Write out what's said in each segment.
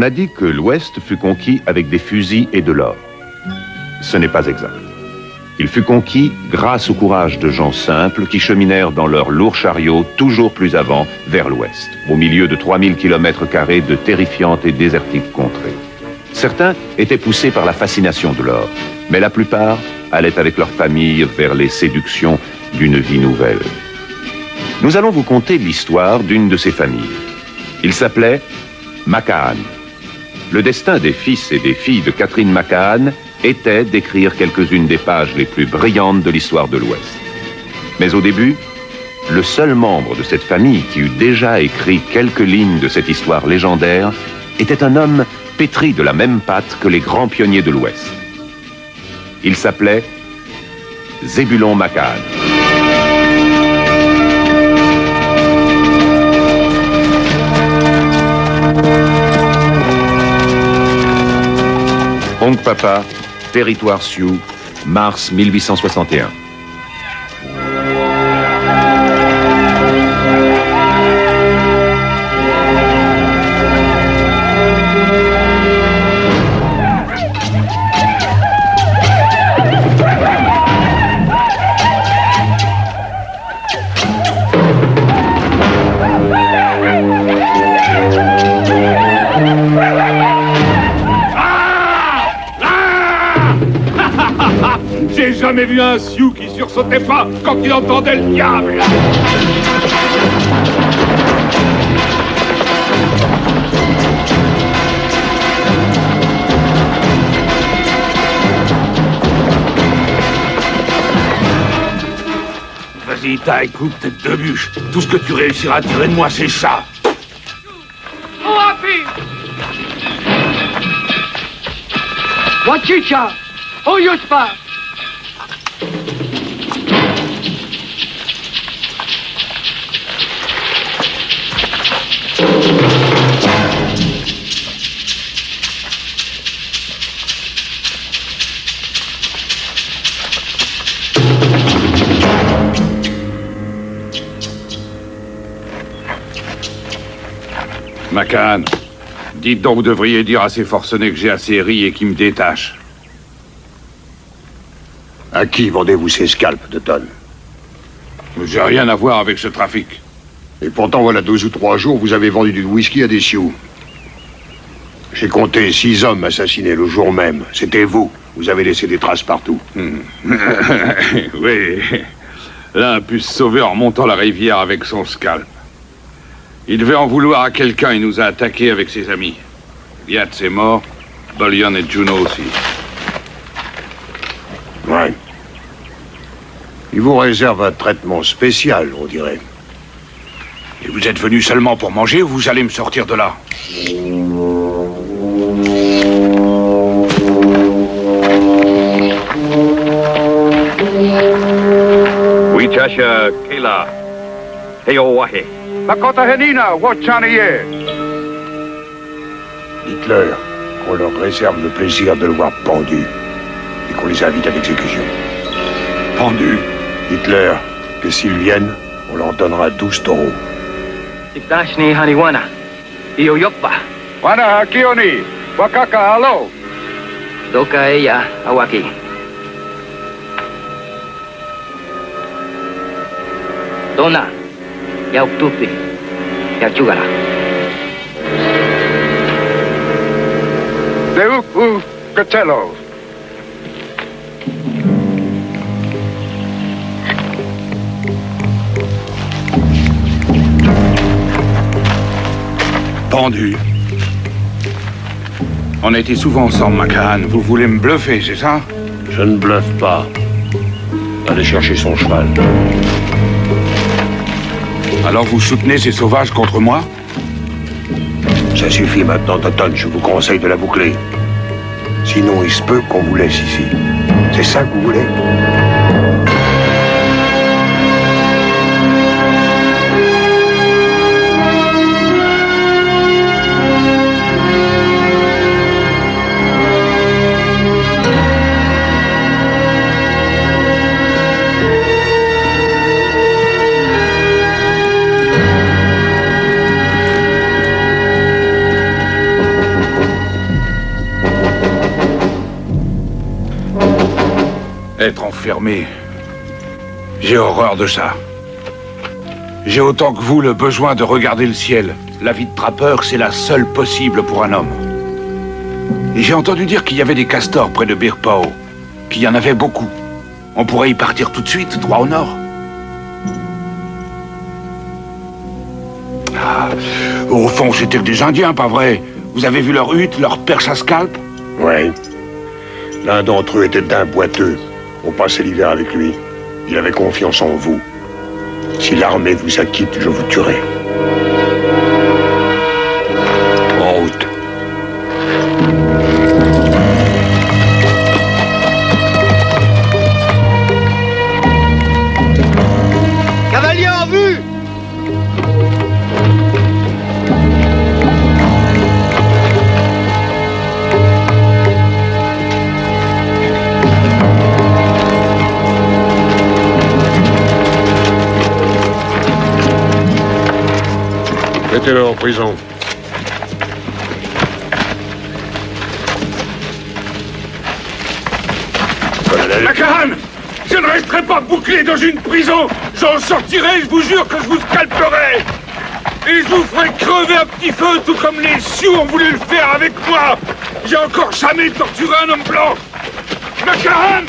a dit que l'Ouest fut conquis avec des fusils et de l'or. Ce n'est pas exact. Il fut conquis grâce au courage de gens simples qui cheminèrent dans leurs lourds chariots toujours plus avant vers l'Ouest, au milieu de 3000 km² de terrifiantes et désertiques contrées. Certains étaient poussés par la fascination de l'or, mais la plupart allaient avec leur famille vers les séductions d'une vie nouvelle. Nous allons vous conter l'histoire d'une de ces familles. Il s'appelait McCann. Le destin des fils et des filles de Catherine McCann était d'écrire quelques-unes des pages les plus brillantes de l'histoire de l'Ouest. Mais au début, le seul membre de cette famille qui eut déjà écrit quelques lignes de cette histoire légendaire était un homme pétri de la même pâte que les grands pionniers de l'Ouest. Il s'appelait Zébulon McCann. Oncle Papa, territoire Sioux, mars 1861. J'ai jamais vu un Sioux qui sursautait pas quand il entendait le diable. Vas-y, taille, coupe, tête de bûche. Tout ce que tu réussiras à tirer de moi, c'est ça. Oh, happy! Wachicha! Oh, Yuspa! McCann, dites donc, vous devriez dire à ces forcenés que j'ai assez ri et qu'ils me détachent. À qui vendez-vous ces scalps de tonnes? J'ai rien à voir avec ce trafic. Et pourtant, voilà 2 ou 3 jours, vous avez vendu du whisky à des Sioux. J'ai compté 6 hommes assassinés le jour même. C'était vous. Vous avez laissé des traces partout. Oui. L'un a pu se sauver en montant la rivière avec son scalp. Il devait en vouloir à quelqu'un et nous a attaqués avec ses amis. Yatz est mort, Bullion et Juno aussi. Ouais. Il vous réserve un traitement spécial, on dirait. Et vous êtes venu seulement pour manger ou vous allez me sortir de là? Wichasha Kela. Heowahe. Makota Henina, Wachaniye. Dites-leur qu'on leur réserve le plaisir de le voir pendu et qu'on les invite à l'exécution. Pendu? Dites-leur que s'ils viennent, on leur donnera 12 taureaux. Tikashni Haniwana. Ioyoppa. Wana Hakioni, Wakaka Alo. Doka Eya Awaki. Dona. Yauktupi. Yachugara. Deuku Catello. Pendu. On a été souvent ensemble, McCann. Vous voulez me bluffer, c'est ça? Je ne bluffe pas. Allez chercher son cheval. Alors vous soutenez ces sauvages contre moi? Ça suffit maintenant, Toton. Je vous conseille de la boucler. Sinon, il se peut qu'on vous laisse ici. C'est ça que vous voulez? Être enfermé, j'ai horreur de ça. J'ai autant que vous le besoin de regarder le ciel. La vie de trappeur, c'est la seule possible pour un homme. Et j'ai entendu dire qu'il y avait des castors près de Birpao, qu'il y en avait beaucoup. On pourrait y partir tout de suite, droit au nord. Ah, au fond, c'était que des Indiens, pas vrai? Vous avez vu leur hutte, leur perche à scalp? Oui. L'un d'entre eux était d'un boiteux. On passait l'hiver avec lui. Il avait confiance en vous. Si l'armée vous acquitte, je vous tuerai. En route. Cavalier en vue! Mettez-le en prison. Colonel. Macahan! Je ne resterai pas bouclé dans une prison! J'en sortirai, je vous jure que je vous scalperai! Et je vous ferai crever à petit feu, tout comme les Sioux ont voulu le faire avec moi! J'ai encore jamais torturé un homme blanc! Macahan!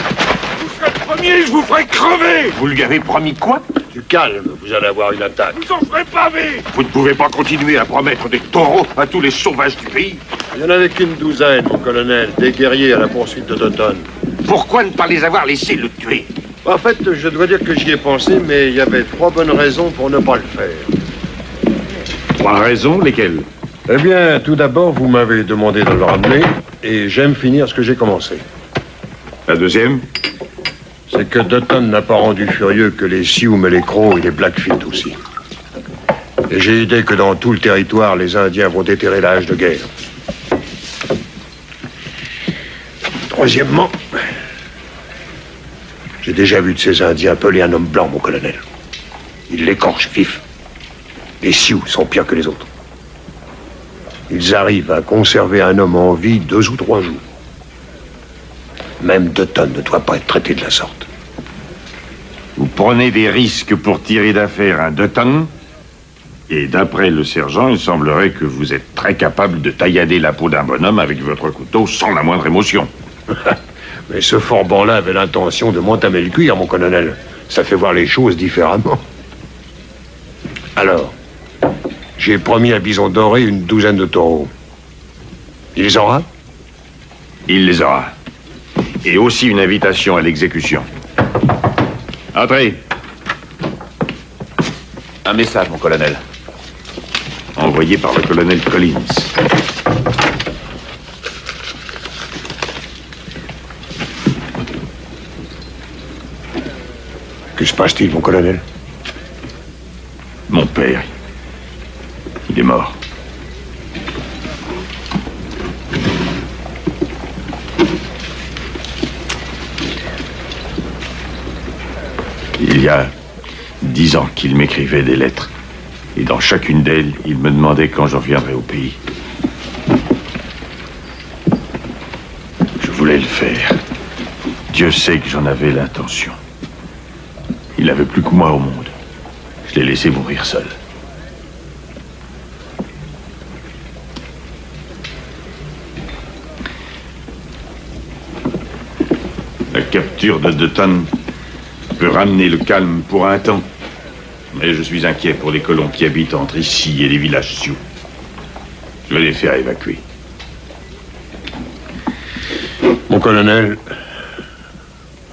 Vous serez le premier, je vous ferai crever! Vous lui avez promis quoi? Du calme, vous allez avoir une attaque. Vous en ferez pavé! Vous ne pouvez pas continuer à promettre des taureaux à tous les sauvages du pays. Il n'y en avait qu'une douzaine, mon colonel, des guerriers à la poursuite de Dutton. Pourquoi ne pas les avoir laissés le tuer? En fait, je dois dire que j'y ai pensé, mais il y avait 3 bonnes raisons pour ne pas le faire. 3 raisons, lesquelles? Eh bien, tout d'abord, vous m'avez demandé de le ramener, et j'aime finir ce que j'ai commencé. La deuxième? C'est que Dutton n'a pas rendu furieux que les Sioux, mais les Crocs et les Blackfeet aussi. Et j'ai idée que dans tout le territoire, les Indiens vont déterrer l'âge de guerre. Troisièmement, j'ai déjà vu de ces Indiens peler un homme blanc, mon colonel. Ils l'écorchent vif. Les Sioux sont pires que les autres. Ils arrivent à conserver un homme en vie 2 ou 3 jours. Même Dutton ne doit pas être traité de la sorte. Vous prenez des risques pour tirer d'affaire un Dutton, et d'après le sergent, il semblerait que vous êtes très capable de taillader la peau d'un bonhomme avec votre couteau sans la moindre émotion. Mais ce forban-là avait l'intention de m'entamer le cuir, mon colonel. Ça fait voir les choses différemment. Alors, j'ai promis à Bison Doré une 12aine de taureaux. Il les aura? Il les aura. Et aussi une invitation à l'exécution. Entrez. Un message, mon colonel. Envoyé par le colonel Collins. Que se passe-t-il, mon colonel? Mon père, il est mort. Il y a 10 ans qu'il m'écrivait des lettres. Et dans chacune d'elles, il me demandait quand je reviendrais au pays. Je voulais le faire. Dieu sait que j'en avais l'intention. Il n'avait plus que moi au monde. Je l'ai laissé mourir seul. La capture de Dutton peut ramener le calme pour un temps. Mais je suis inquiet pour les colons qui habitent entre ici et les villages Sioux. Je vais les faire évacuer. Mon colonel,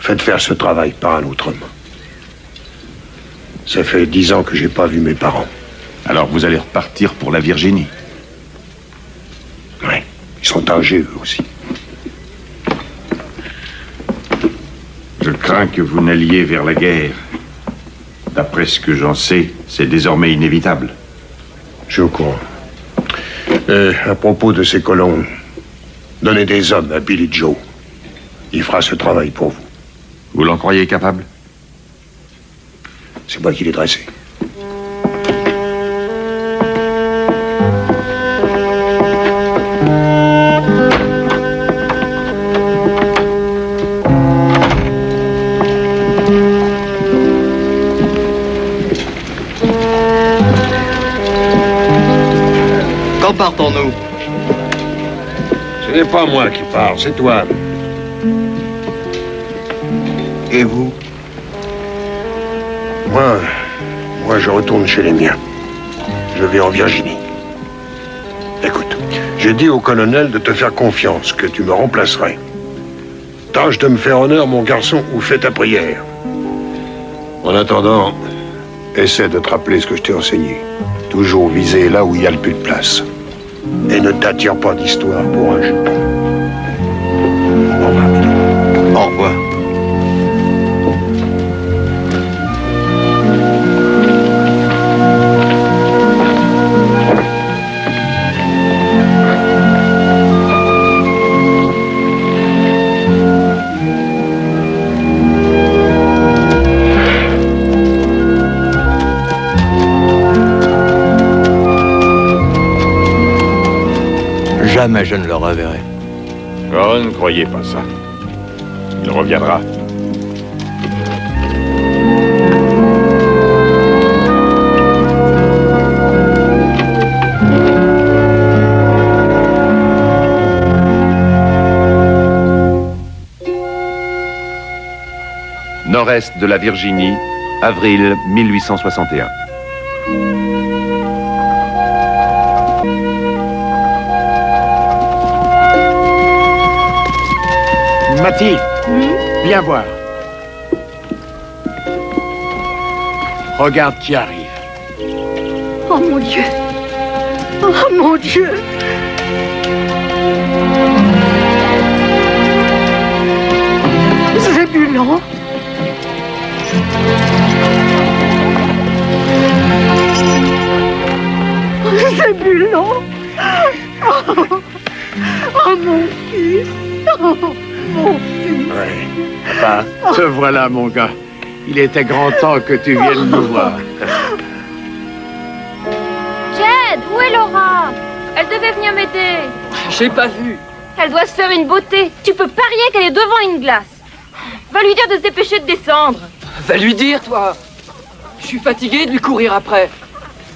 faites faire ce travail par un autre homme. Ça fait 10 ans que j'ai pas vu mes parents. Alors vous allez repartir pour la Virginie? Oui, ils sont âgés eux aussi. Je crains que vous n'alliez vers la guerre. D'après ce que j'en sais, c'est désormais inévitable. Je suis au courant. À propos de ces colons, donnez des hommes à Billy Joe. Il fera ce travail pour vous. Vous l'en croyez capable? C'est moi qui l'ai dressé. Quand partons-nous? Ce n'est pas moi qui parle, c'est toi. Et vous? Moi, je retourne chez les miens. Je vais en Virginie. Écoute, j'ai dit au colonel de te faire confiance, que tu me remplacerais. Tâche de me faire honneur, mon garçon, ou fais ta prière. En attendant, essaie de te rappeler ce que je t'ai enseigné. Toujours viser là où il y a le plus de place. Et ne t'attire pas d'histoire pour un jupon. Au revoir, Billy. Au revoir. Jamais je ne le reverrai. Oh, ne croyez pas ça. Il reviendra. Nord-est de la Virginie, avril 1861. Mathilde, viens voir. Regarde qui arrive. Oh mon Dieu! Oh mon Dieu! Zébulon! Zébulon! Oh mon fils! Oh mon fils! Oui. Papa, te voilà, mon gars. Il était grand temps que tu viennes nous voir. Jed, où est Laura? Elle devait venir m'aider. J'ai pas vu. Elle doit se faire une beauté. Tu peux parier qu'elle est devant une glace. Va lui dire de se dépêcher de descendre. Va lui dire, toi. Je suis fatigué de lui courir après.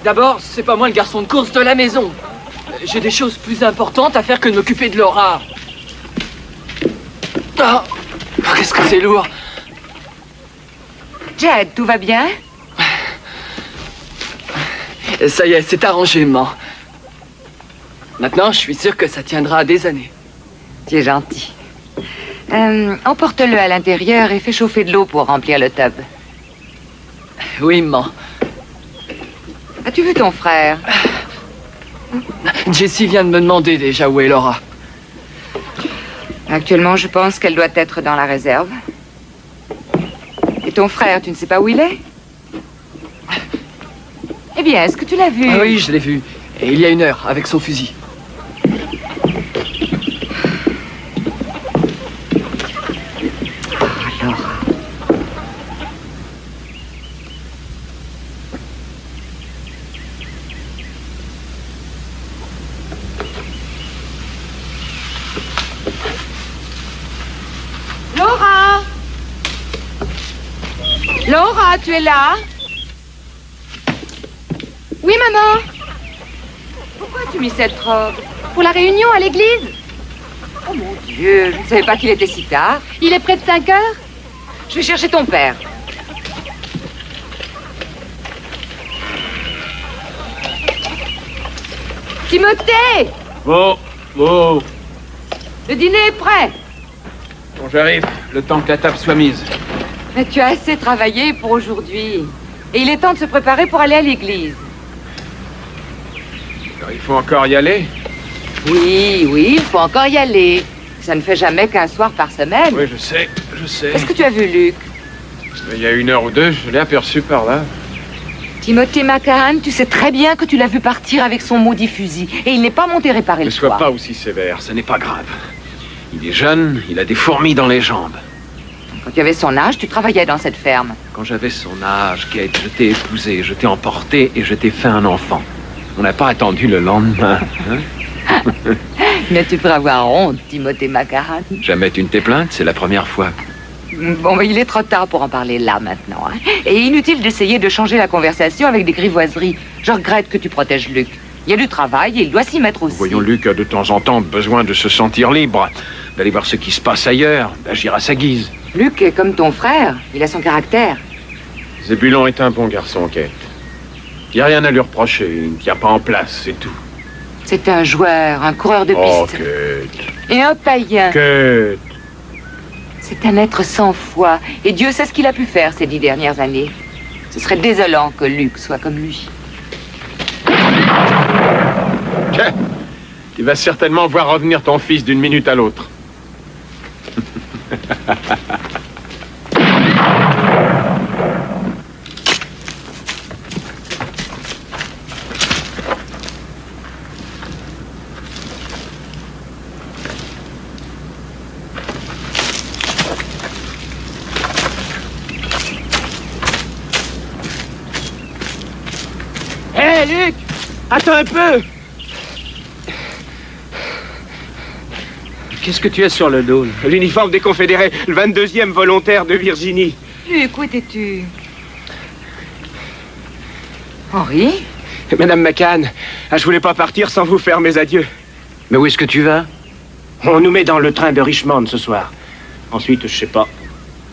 D'abord, c'est pas moi le garçon de course de la maison. J'ai des choses plus importantes à faire que de m'occuper de Laura. Oh, qu'est-ce que c'est lourd. Jed, tout va bien? Ça y est, c'est arrangé, maman. Maintenant, je suis sûr que ça tiendra des années. Tu es gentil. Emporte-le à l'intérieur et fais chauffer de l'eau pour remplir le tub. Oui, maman. As-tu vu ton frère? Jessie vient de me demander déjà où est Laura. Actuellement, je pense qu'elle doit être dans la réserve. Et ton frère, tu ne sais pas où il est? Eh bien, est-ce que tu l'as vu? Ah oui, je l'ai vu. Et il y a 1 heure, avec son fusil. Alors... Laura! Laura, tu es là? Oui, maman. Pourquoi as-tu mis cette robe? Pour la réunion à l'église? Oh mon Dieu, je ne savais pas qu'il était si tard. Il est près de 5 heures? Je vais chercher ton père. Timothée! Oh. Le dîner est prêt. Bon, j'arrive, le temps que la table soit mise. Mais tu as assez travaillé pour aujourd'hui. Et il est temps de se préparer pour aller à l'église. Alors, il faut encore y aller? Oui, il faut encore y aller. Ça ne fait jamais qu'un soir par semaine. Oui, je sais. Est-ce que tu as vu Luc? Il y a 1 heure ou 2, je l'ai aperçu par là. Timothée Macahan, tu sais très bien que tu l'as vu partir avec son maudit fusil. Et il n'est pas monté réparer Ne le toit. sois pas aussi sévère, ce n'est pas grave. Il est jeune, il a des fourmis dans les jambes. Quand tu avais son âge, tu travaillais dans cette ferme. Quand j'avais son âge, Kate, je t'ai épousé, je t'ai emporté et je t'ai fait un enfant. On n'a pas attendu le lendemain. Hein? Mais tu pourrais avoir honte, Timothée Macahan. Jamais tu ne t'es plainte, c'est la première fois. Bon, mais il est trop tard pour en parler là, maintenant. Hein. Et inutile d'essayer de changer la conversation avec des grivoiseries. Je regrette que tu protèges Luc. Il y a du travail et il doit s'y mettre aussi. Voyons, Luc a de temps en temps besoin de se sentir libre, d'aller voir ce qui se passe ailleurs, d'agir à sa guise. Luc est comme ton frère, il a son caractère. Zébulon est un bon garçon, Kate. Il n'y a rien à lui reprocher, il ne tient pas en place, c'est tout. C'est un joueur, un coureur de Oh, piste. Kate. Et un païen. Kate. C'est un être sans foi. Et Dieu sait ce qu'il a pu faire ces 10 dernières années. Ce serait désolant que Luc soit comme lui. Tiens, tu vas certainement voir revenir ton fils d'une minute à l'autre. Hé, Luc! Attends un peu! Qu'est-ce que tu as sur le dos? L'uniforme des Confédérés, le 22e volontaire de Virginie. Luc, où étais-tu? Henri? Madame McCann, je voulais pas partir sans vous faire mes adieux. Mais où est-ce que tu vas? On nous met dans le train de Richmond ce soir. Ensuite, je sais pas.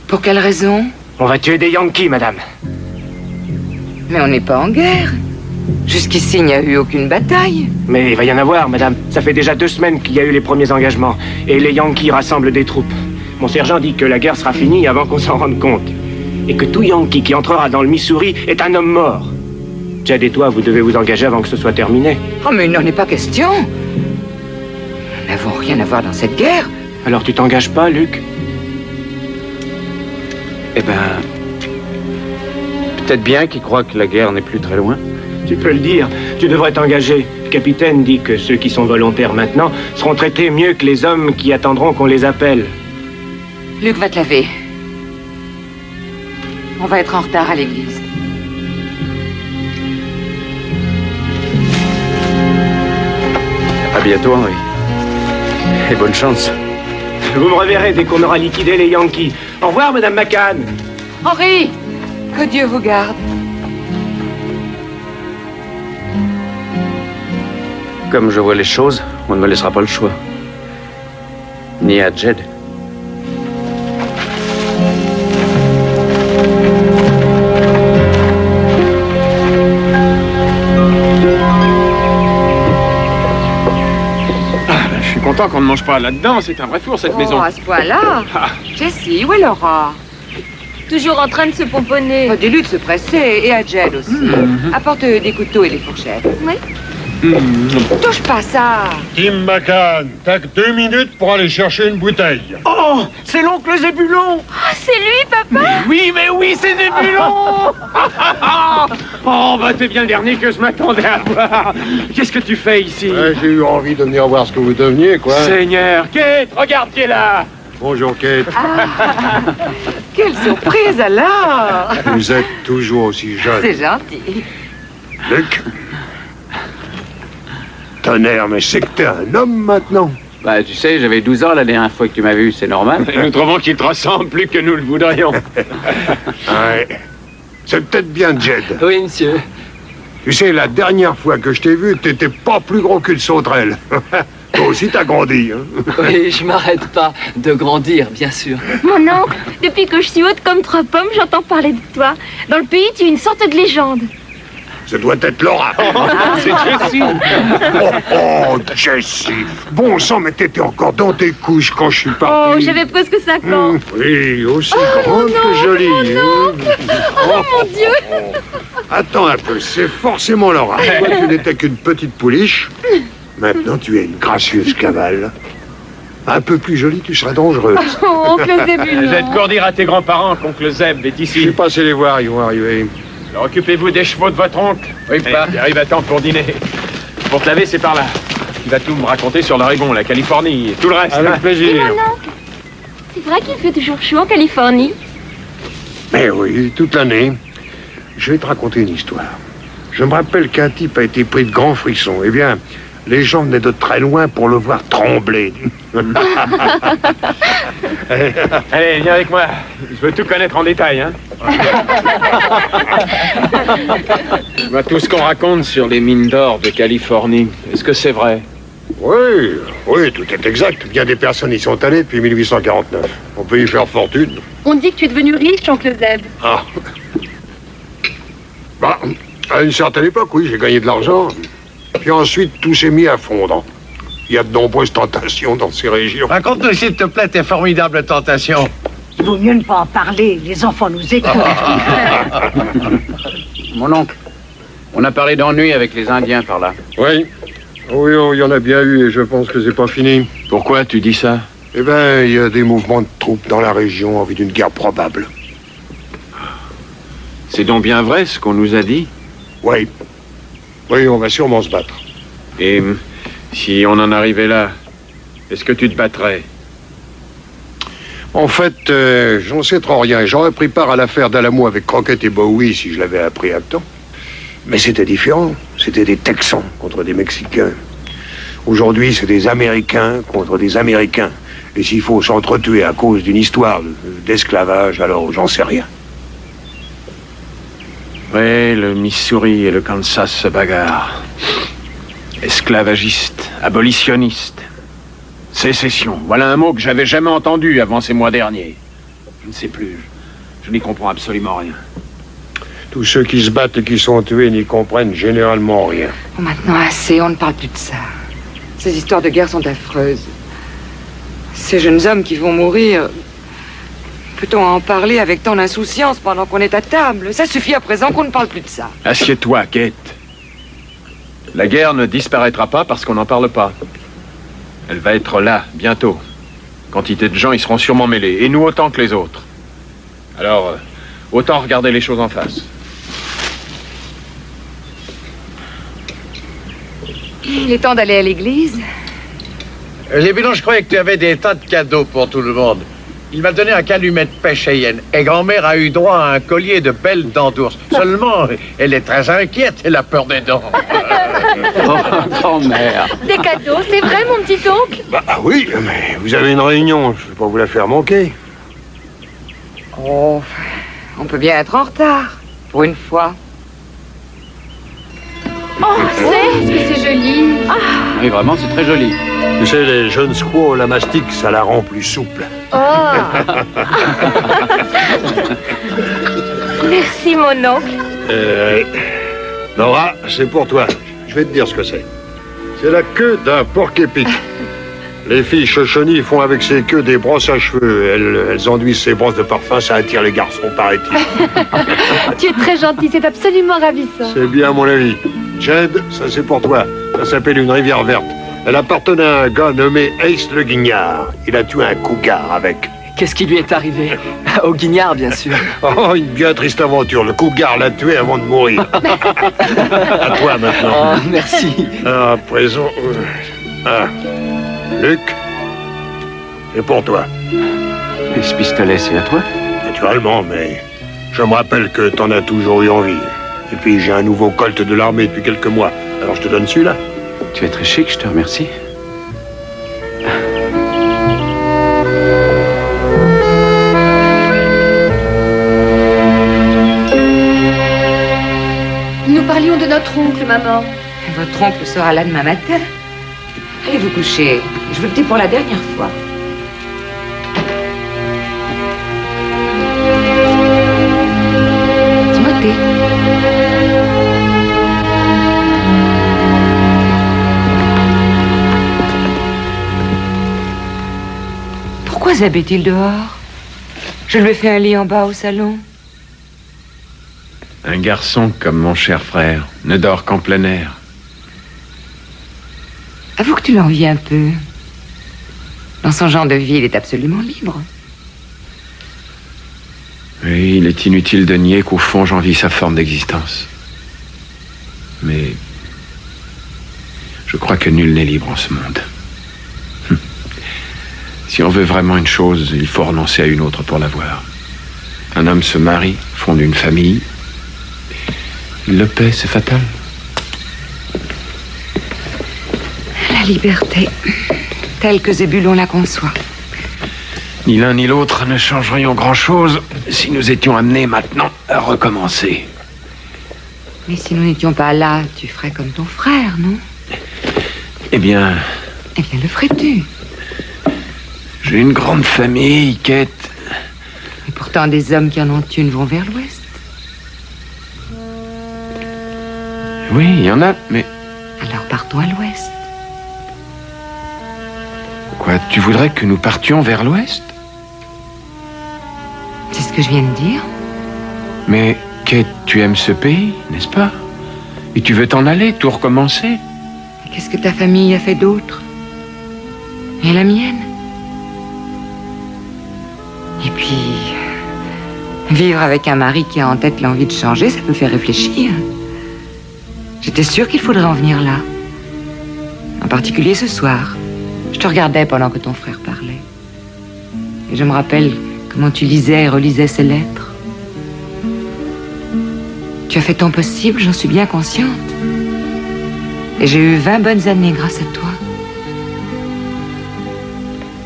Pour quelle raison? On va tuer des Yankees, madame. Mais on n'est pas en guerre. Jusqu'ici, il n'y a eu aucune bataille. Mais il va y en avoir, madame. Ça fait déjà 2 semaines qu'il y a eu les premiers engagements. Et les Yankees rassemblent des troupes. Mon sergent dit que la guerre sera finie avant qu'on s'en rende compte. Et que tout Yankee qui entrera dans le Missouri est un homme mort. Jed et toi, vous devez vous engager avant que ce soit terminé. Oh, mais il n'en est pas question. Nous n'avons rien à voir dans cette guerre. Alors tu t'engages pas, Luc? Eh ben... peut-être bien qu'il croit que la guerre n'est plus très loin. Tu peux le dire, tu devrais t'engager. Le capitaine dit que ceux qui sont volontaires maintenant seront traités mieux que les hommes qui attendront qu'on les appelle. Luc va te laver. On va être en retard à l'église. À bientôt, Henri. Et bonne chance. Vous me reverrez dès qu'on aura liquidé les Yankees. Au revoir, Madame McCann. Henri, que Dieu vous garde. Comme je vois les choses, on ne me laissera pas le choix. Ni à Jed. Je suis content qu'on ne mange pas là-dedans, c'est un vrai four cette maison. à ce point-là. Jessie, où est Laura? Toujours en train de se pomponner. Dis-lui de se presser, et à Jed aussi. Apporte des couteaux et des fourchettes. Oui. Touche pas ça. Tim McCann, t'as que 2 minutes pour aller chercher une bouteille. Oh, c'est l'oncle Zébulon. Oh, c'est lui, papa. Mais oui, c'est Zébulon. Oh, bah t'es bien le dernier que je m'attendais à voir. Qu'est-ce que tu fais ici? J'ai eu envie de venir voir ce que vous deveniez, quoi. Seigneur, Kate, regarde qui est là. Bonjour, Kate. Quelle surprise alors. Vous êtes toujours aussi jeune. C'est gentil. Luc. Tonnerre, mais c'est que t'es un homme maintenant. Bah, tu sais, j'avais 12 ans la dernière fois que tu m'as vu, c'est normal. Et nous trouvons qu'il te ressemble plus que nous le voudrions. Ouais. C'est peut-être bien Jed. Oui, monsieur. Tu sais, la dernière fois que je t'ai vu, t'étais pas plus gros qu'une sauterelle. Toi aussi, t'as grandi, hein? Oui, je m'arrête pas de grandir, bien sûr. Mon oncle, depuis que je suis haute comme 3 pommes, j'entends parler de toi. Dans le pays, tu es une sorte de légende. Ça doit être Laura. C'est Jessie. Oh, Jessie. Bon sang, mais t'étais encore dans tes couches quand je suis parti. Oh, j'avais presque 5 ans. Oui, aussi grande que jolie. Oh, mon Dieu. Attends un peu, c'est forcément Laura. Toi, tu n'étais qu'une petite pouliche. Maintenant, tu es une gracieuse cavale. Un peu plus jolie, tu seras dangereuse. Oh, oncle Zébulon. J'ai de quoi dire à tes grands-parents qu'oncle Zeb est Je ici. suis passé les voir, ils vont arriver. Alors, occupez-vous des chevaux de votre oncle. Oui, pas. Il arrive à temps pour dîner. Pour te laver, c'est par là. Il va tout me raconter sur l'Oregon, la Californie et tout le reste. Avec plaisir. Et mon oncle, c'est vrai qu'il fait toujours chaud en Californie? Mais oui, toute l'année. Je vais te raconter une histoire. Je me rappelle qu'un type a été pris de grands frissons. Eh bien, les gens venaient de très loin pour le voir trembler. Allez, viens avec moi. Je veux tout connaître en détail, hein. Je vois tout ce qu'on raconte sur les mines d'or de Californie. Est-ce que c'est vrai? Oui, tout est exact. Bien des personnes y sont allées depuis 1849. On peut y faire fortune. On dit que tu es devenu riche, oncle Zeb. Ah. Bah, à une certaine époque, oui, j'ai gagné de l'argent. Puis ensuite, tout s'est mis à fondre. Il y a de nombreuses tentations dans ces régions. Raconte-nous, s'il te plaît, tes formidables tentations. Il vaut mieux ne pas en parler. Les enfants nous écoutent. Mon oncle, on a parlé d'ennui avec les Indiens par là. Oui. Oui, il y en a bien eu et je pense que c'est pas fini. Pourquoi tu dis ça? Eh ben, il y a des mouvements de troupes dans la région en vue d'une guerre probable. C'est donc bien vrai ce qu'on nous a dit? Oui. Oui, on va sûrement se battre. Et si on en arrivait là, est-ce que tu te battrais? En fait, j'en sais trop rien. J'aurais pris part à l'affaire d'Alamo avec Crockett et Bowie si je l'avais appris à temps. Mais c'était différent. C'était des Texans contre des Mexicains. Aujourd'hui, c'est des Américains contre des Américains. Et s'il faut s'entretuer à cause d'une histoire d'esclavage, alors j'en sais rien. Oui, le Missouri et le Kansas se bagarrent. Esclavagiste, abolitionniste, sécession. Voilà un mot que j'avais jamais entendu avant ces mois derniers. Je ne sais plus. Je n'y comprends absolument rien. Tous ceux qui se battent et qui sont tués n'y comprennent généralement rien. Bon, maintenant, assez, on ne parle plus de ça. Ces histoires de guerre sont affreuses. Ces jeunes hommes qui vont mourir... Peut-on en parler avec tant d'insouciance pendant qu'on est à table? Ça suffit à présent qu'on ne parle plus de ça. Assieds-toi, Kate. La guerre ne disparaîtra pas parce qu'on n'en parle pas. Elle va être là, bientôt. Quantité de gens y seront sûrement mêlés, et nous autant que les autres. Alors, autant regarder les choses en face. Il est temps d'aller à l'église. J'ai vu, je croyais que tu avais des tas de cadeaux pour tout le monde. Il m'a donné un calumet de pêche Cheyenne. Et grand-mère a eu droit à un collier de belles dents d'ours. Seulement, elle est très inquiète. Elle a peur des dents. Oh, grand-mère. Des cadeaux, c'est vrai, mon petit oncle? Bah oui, mais vous avez une réunion. Je ne vais pas vous la faire manquer. Oh, on peut bien être en retard. Pour une fois. Oh, est-ce que c'est joli? Ah. Oui, vraiment, c'est très joli. Tu sais, les jeunes squaws, la mastic, ça la rend plus souple. Oh. Merci, mon oncle. Nora, c'est pour toi. Je vais te dire ce que c'est. C'est la queue d'un porc-épic. Les filles chochonnies font avec ces queues des brosses à cheveux. Elles enduisent ces brosses de parfum, ça attire les garçons, paraît-il. Tu es très gentil, c'est absolument ravissant. C'est bien, mon avis. Jed, ça c'est pour toi. Ça s'appelle une rivière verte. Elle appartenait à un gars nommé Ace le Guignard. Il a tué un cougar avec. Qu'est-ce qui lui est arrivé? Au Guignard, bien sûr. Oh, une bien triste aventure. Le cougar l'a tué avant de mourir. À toi maintenant. Oh, merci. À présent... Luc, c'est pour toi. Et ce pistolet, c'est à toi? Naturellement, mais je me rappelle que t'en as toujours eu envie. Et puis j'ai un nouveau Colt de l'armée depuis quelques mois. Alors je te donne celui-là. Tu es très chic, je te remercie. Nous parlions de notre oncle, maman. Votre oncle sera là demain matin. Allez vous coucher. Je vous le dis pour la dernière fois. Timothée. Pourquoi Zeb est-il dehors? Je lui ai fait un lit en bas au salon. Un garçon comme mon cher frère ne dort qu'en plein air. Avoue que tu l'envies un peu. Dans son genre de vie, il est absolument libre. Oui, il est inutile de nier qu'au fond, j'envie sa forme d'existence. Mais je crois que nul n'est libre en ce monde. Si on veut vraiment une chose, il faut renoncer à une autre pour l'avoir. Un homme se marie, fonde une famille. Il le paie, c'est fatal. La liberté, telle que Zébulon la conçoit. Ni l'un ni l'autre ne changerions grand-chose si nous étions amenés maintenant à recommencer. Mais si nous n'étions pas là, tu ferais comme ton frère, non? Eh bien, le ferais-tu? J'ai une grande famille, Kate. Et pourtant, des hommes qui en ont une vont vers l'ouest. Oui, il y en a, mais... Alors partons à l'ouest. Quoi, tu voudrais que nous partions vers l'ouest? C'est ce que je viens de dire. Mais, Kate, tu aimes ce pays, n'est-ce pas? Et tu veux t'en aller, tout recommencer? Qu'est-ce que ta famille a fait d'autre? Et la mienne? Et puis, vivre avec un mari qui a en tête l'envie de changer, ça peut faire réfléchir. J'étais sûre qu'il faudrait en venir là. En particulier ce soir. Je te regardais pendant que ton frère parlait. Et je me rappelle comment tu lisais et relisais ses lettres. Tu as fait ton possible, j'en suis bien consciente. Et j'ai eu 20 bonnes années grâce à toi.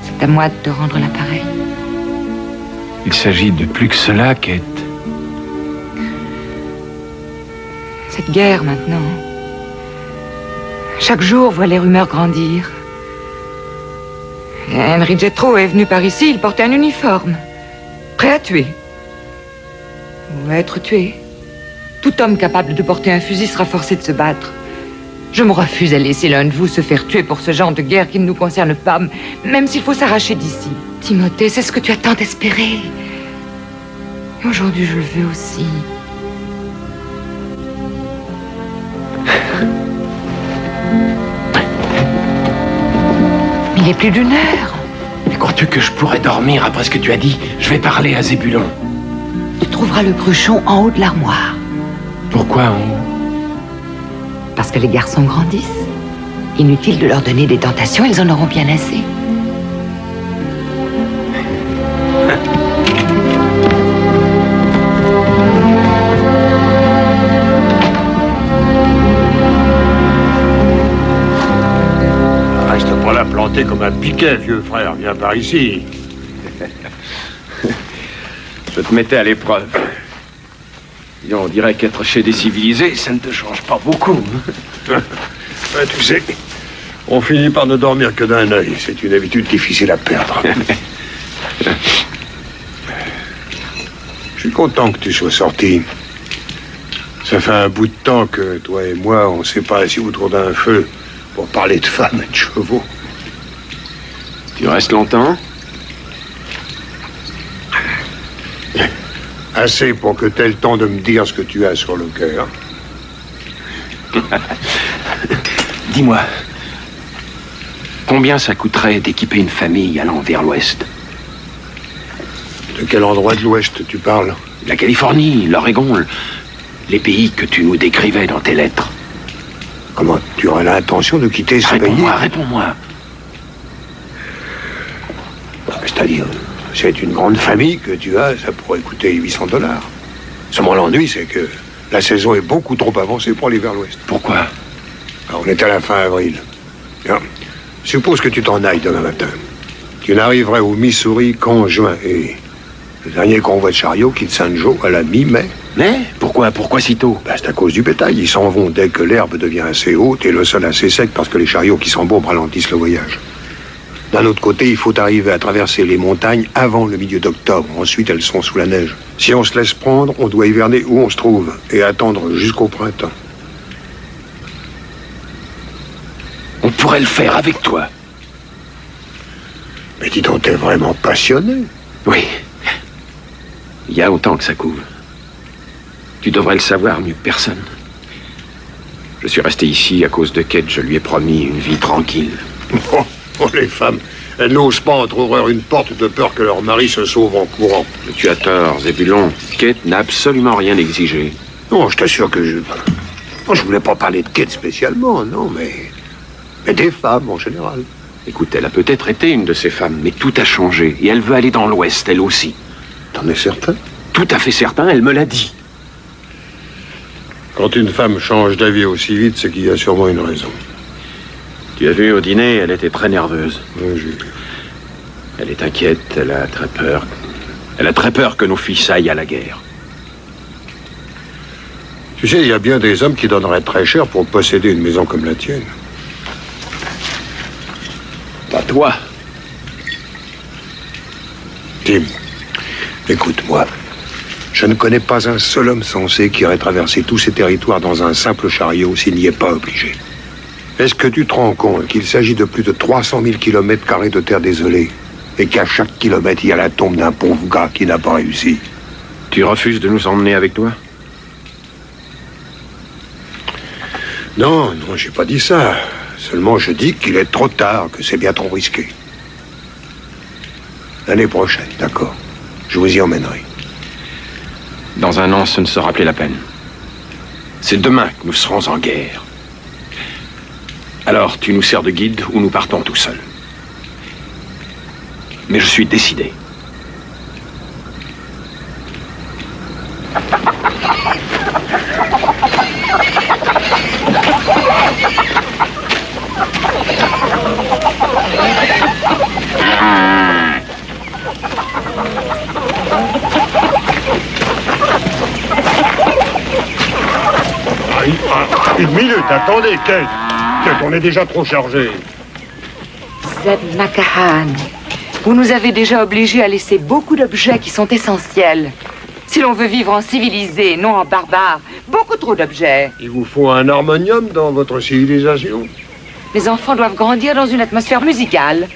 C'est à moi de te rendre l'appareil. Il s'agit de plus que cela, Kate. Cette guerre, maintenant. Chaque jour voit les rumeurs grandir. Henry Jethro est venu par ici, il portait un uniforme. Prêt à tuer. Ou à être tué. Tout homme capable de porter un fusil sera forcé de se battre. Je me refuse à laisser l'un de vous se faire tuer pour ce genre de guerre qui ne nous concerne pas, même s'il faut s'arracher d'ici. Timothée, c'est ce que tu as tant espéré. Et aujourd'hui, je le veux aussi. Il est plus d'1 heure. Mais crois-tu que je pourrais dormir après ce que tu as dit? Je vais parler à Zébulon. Tu trouveras le cruchon en haut de l'armoire. Pourquoi en haut? Parce que les garçons grandissent. Inutile de leur donner des tentations, ils en auront bien assez. Reste pas là planté comme un piquet, vieux frère. Viens par ici. Je te mettais à l'épreuve. On dirait qu'être chez des civilisés, ça ne te change pas beaucoup. Ben, tu sais, on finit par ne dormir que d'un œil. C'est une habitude difficile à perdre. Je suis content que tu sois sorti. Ça fait un bout de temps que toi et moi, on s'est pas assis autour d'un feu pour parler de femmes et de chevaux. Tu restes longtemps? Assez pour que t'aies le temps de me dire ce que tu as sur le cœur. Dis-moi, combien ça coûterait d'équiper une famille allant vers l'ouest? De quel endroit de l'ouest tu parles? La Californie, l'Oregon, les pays que tu nous décrivais dans tes lettres. Comment tu aurais l'intention de quitter ce pays? Réponds-moi. C'est-à-dire, c'est une grande famille que tu as, ça pourrait coûter $800. Seulement l'ennui, c'est que la saison est beaucoup trop avancée pour aller vers l'ouest. Pourquoi? Alors, on est à la fin avril. Bien. Suppose que tu t'en ailles demain matin. Tu n'arriverais au Missouri qu'en juin. Et le dernier convoi de chariots quitte Saint-Joe à la mi-mai. Mais pourquoi si tôt? Ben, c'est à cause du bétail. Ils s'en vont dès que l'herbe devient assez haute et le sol assez sec parce que les chariots qui s'embourbent ralentissent le voyage. D'un autre côté, il faut arriver à traverser les montagnes avant le milieu d'octobre. Ensuite, elles sont sous la neige. Si on se laisse prendre, on doit hiverner où on se trouve et attendre jusqu'au printemps. On pourrait le faire avec toi. Mais dis donc, t'es vraiment passionné. Oui. Il y a autant que ça couvre. Tu devrais le savoir mieux que personne. Je suis resté ici à cause de Kate. Je lui ai promis une vie tranquille. Oh, les femmes, elles n'osent pas entrouvrir une porte de peur que leur mari se sauve en courant. Mais tu as tort, Zébulon. Kate n'a absolument rien exigé. Non, je t'assure que je... Moi, je voulais pas parler de Kate spécialement, non, mais des femmes en général. Écoute, elle a peut-être été une de ces femmes, mais tout a changé. Et elle veut aller dans l'Ouest, elle aussi. T'en es certain? Tout à fait certain, elle me l'a dit. Quand une femme change d'avis aussi vite, c'est qu'il y a sûrement une raison. Tu as vu au dîner, elle était très nerveuse. Oui, j'ai vu. Elle est inquiète, elle a très peur. Elle a très peur que nos fils aillent à la guerre. Tu sais, il y a bien des hommes qui donneraient très cher pour posséder une maison comme la tienne. Pas toi. Tim, écoute-moi. Je ne connais pas un seul homme sensé qui irait traverser tous ces territoires dans un simple chariot s'il n'y est pas obligé. Est-ce que tu te rends compte qu'il s'agit de plus de 300 000 km² de terre désolée et qu'à chaque kilomètre, il y a la tombe d'un pauvre gars qui n'a pas réussi? Tu refuses de nous emmener avec toi? Non, non, j'ai pas dit ça. Seulement, je dis qu'il est trop tard, que c'est bien trop risqué. L'année prochaine, d'accord. Je vous y emmènerai. Dans un an, ce ne sera plus la peine. C'est demain que nous serons en guerre. Alors, tu nous sers de guide ou nous partons tout seuls. Mais je suis décidé. Une minute, attendez, Kate. Kate, on est déjà trop chargé. Zeb Makahan, vous nous avez déjà obligés à laisser beaucoup d'objets qui sont essentiels. Si l'on veut vivre en civilisé, non en barbare, beaucoup trop d'objets. Il vous faut un harmonium dans votre civilisation? Les enfants doivent grandir dans une atmosphère musicale.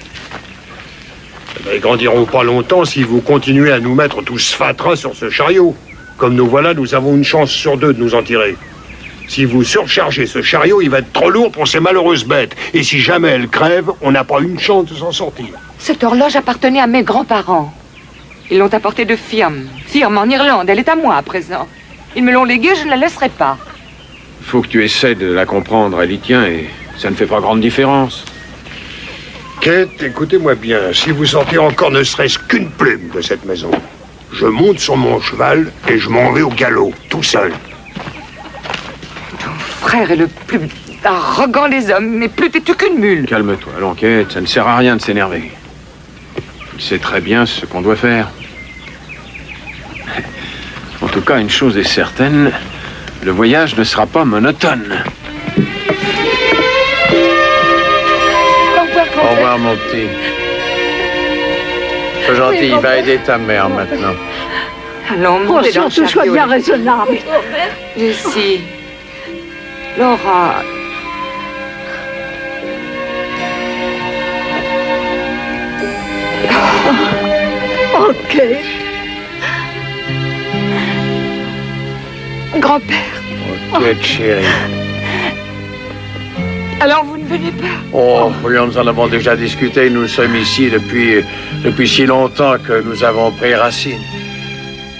Ils grandiront pas longtemps si vous continuez à nous mettre tous fatras sur ce chariot. Comme nous voilà, nous avons une chance sur deux de nous en tirer. Si vous surchargez ce chariot, il va être trop lourd pour ces malheureuses bêtes. Et si jamais elles crèvent, on n'a pas une chance de s'en sortir. Cette horloge appartenait à mes grands-parents. Ils l'ont apportée de Firm. Firm en Irlande, elle est à moi à présent. Ils me l'ont léguée, je ne la laisserai pas. Il faut que tu essaies de la comprendre, elle y tient, et ça ne fait pas grande différence. Kate, écoutez-moi bien. Si vous sortez encore ne serait-ce qu'une plume de cette maison, je monte sur mon cheval et je m'en vais au galop, tout seul. Ton frère est le plus arrogant des hommes, mais plus têtu qu'une mule. Calme-toi, l'enquête, ça ne sert à rien de s'énerver. Il sait très bien ce qu'on doit faire. En tout cas, une chose est certaine, le voyage ne sera pas monotone. Au revoir, mon petit. Sois gentil, il va aider ta mère maintenant. Allons, montez dans le surtout, sois bien raisonnable. Jessie. Laura. Ok. Grand-père. Ok, chérie. Alors vous ne venez pas? Oh, voyons, nous en avons déjà discuté. Nous sommes ici depuis si longtemps que nous avons pris racine.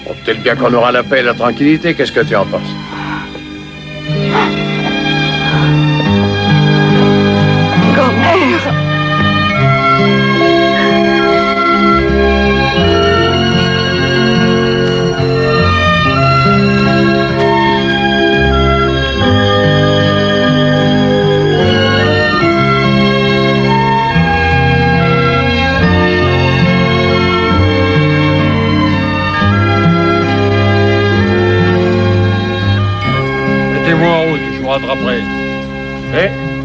Bon, peut-être bien qu'on aura la paix et la tranquillité. Qu'est-ce que tu en penses? Grand-mère. Mettez-vous en route, je vous rattraperai.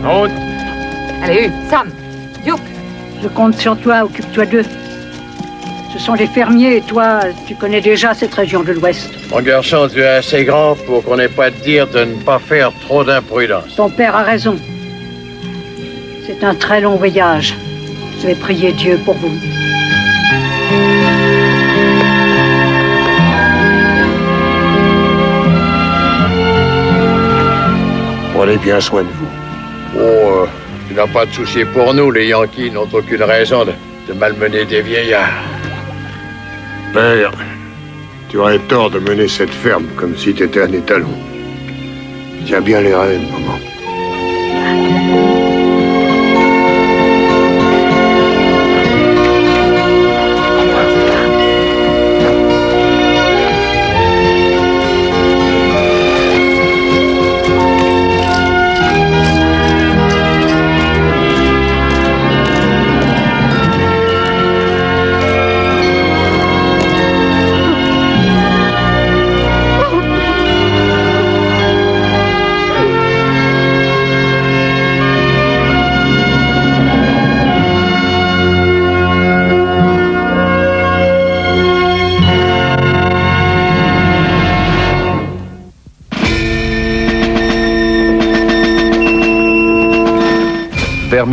En route. Allez, Sam, Duke. Je compte sur toi, occupe-toi d'eux. Ce sont les fermiers et toi, tu connais déjà cette région de l'Ouest. Mon garçon, tu es assez grand pour qu'on n'ait pas à te dire de ne pas faire trop d'imprudence. Ton père a raison. C'est un très long voyage. Je vais prier Dieu pour vous. Prenez bien soin de vous. Oh, tu n'as pas de souci pour nous. Les Yankees n'ont aucune raison de malmener des vieillards. Père, tu aurais tort de mener cette ferme comme si t'étais un étalon. Tiens bien les rênes, maman.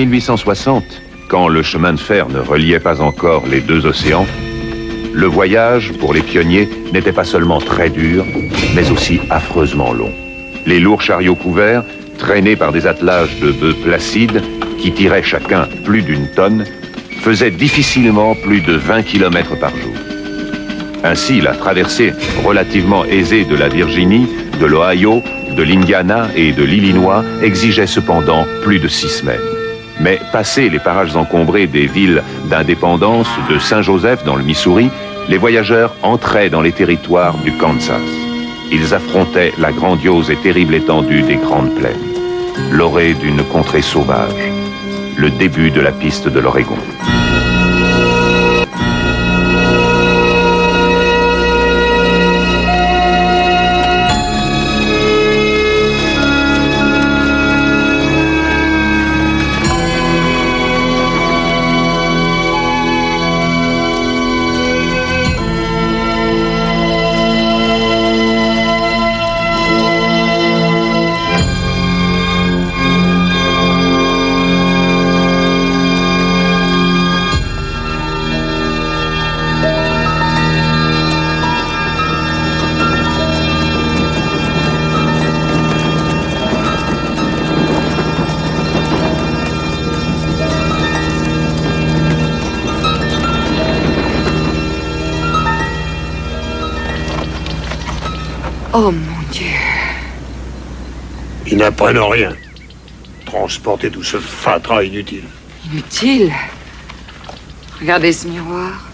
1860, quand le chemin de fer ne reliait pas encore les deux océans, le voyage, pour les pionniers, n'était pas seulement très dur, mais aussi affreusement long. Les lourds chariots couverts, traînés par des attelages de bœufs placides, qui tiraient chacun plus d'une tonne, faisaient difficilement plus de 20 km par jour. Ainsi, la traversée relativement aisée de la Virginie, de l'Ohio, de l'Indiana et de l'Illinois exigeait cependant plus de 6 semaines. Mais passés les parages encombrés des villes d'indépendance de Saint-Joseph dans le Missouri, les voyageurs entraient dans les territoires du Kansas. Ils affrontaient la grandiose et terrible étendue des Grandes Plaines, l'orée d'une contrée sauvage, le début de la piste de l'Oregon. Oh mon Dieu. Ils n'apprennent rien. Transporter tout ce fatras inutile. Inutile. Regardez ce miroir.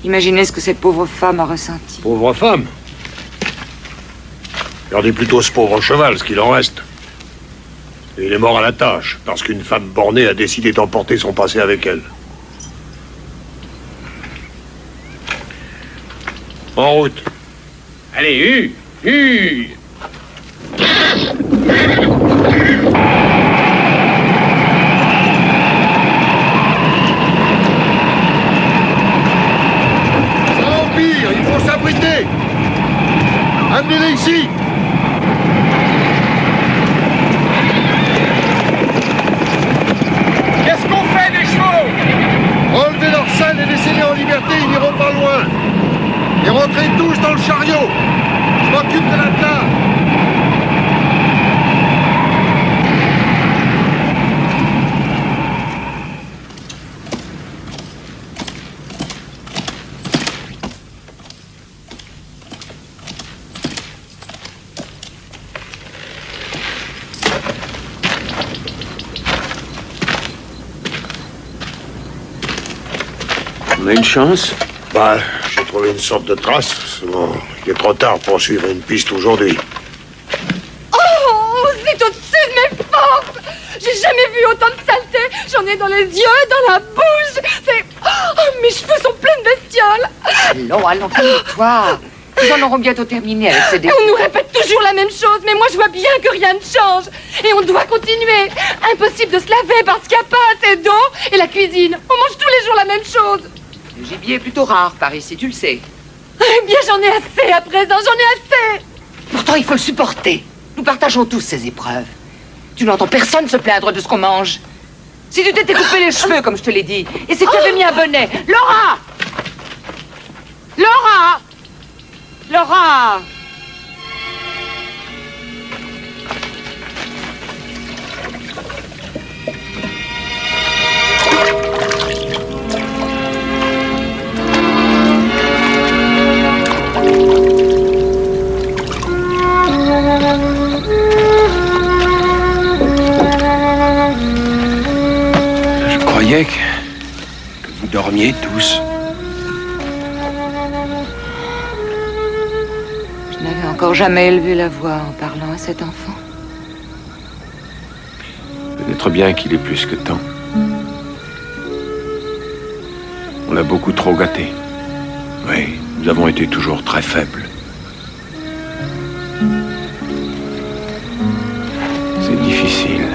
Imaginez ce que cette pauvre femme a ressenti. Pauvre femme. Regardez plutôt ce pauvre cheval, ce qu'il en reste. Et il est mort à la tâche, parce qu'une femme bornée a décidé d'emporter son passé avec elle. En route. Allez, L'Empire, il faut s'abriter. Amenez-les ici. Qu'est-ce qu'on fait des chevaux? Enlevez leur selle et laissez-les en liberté, ils n'iront pas loin. Et rentrez tous dans le chariot. Je m'occupe de l'attelage. On a une chance. Bah, j'ai trouvé une sorte de trace. Bon, il est trop tard pour suivre une piste aujourd'hui. Oh, c'est au-dessus de mes forces. J'ai jamais vu autant de saleté. J'en ai dans les yeux, dans la bouche. C'est... Oh, mes cheveux sont pleins de bestioles. Allons, calme-toi. Nous en aurons bientôt terminé avec ces défauts. On nous répète toujours la même chose, mais moi je vois bien que rien ne change. Et on doit continuer. Impossible de se laver parce qu'il n'y a pas assez d'eau. Et la cuisine, on mange tous les jours la même chose. Le gibier est plutôt rare par ici, tu le sais. Eh bien, j'en ai assez à présent, j'en ai assez. Pourtant, il faut le supporter. Nous partageons tous ces épreuves. Tu n'entends personne se plaindre de ce qu'on mange. Si tu t'étais coupé les cheveux, comme je te l'ai dit, et si tu avais mis un bonnet... Laura! Laura! Laura! Je croyais que vous dormiez tous. Je n'avais encore jamais élevé la voix en parlant à cet enfant. Peut-être bien qu'il est plus que temps. On l'a beaucoup trop gâté. Oui, nous avons été toujours très faibles. C'est difficile.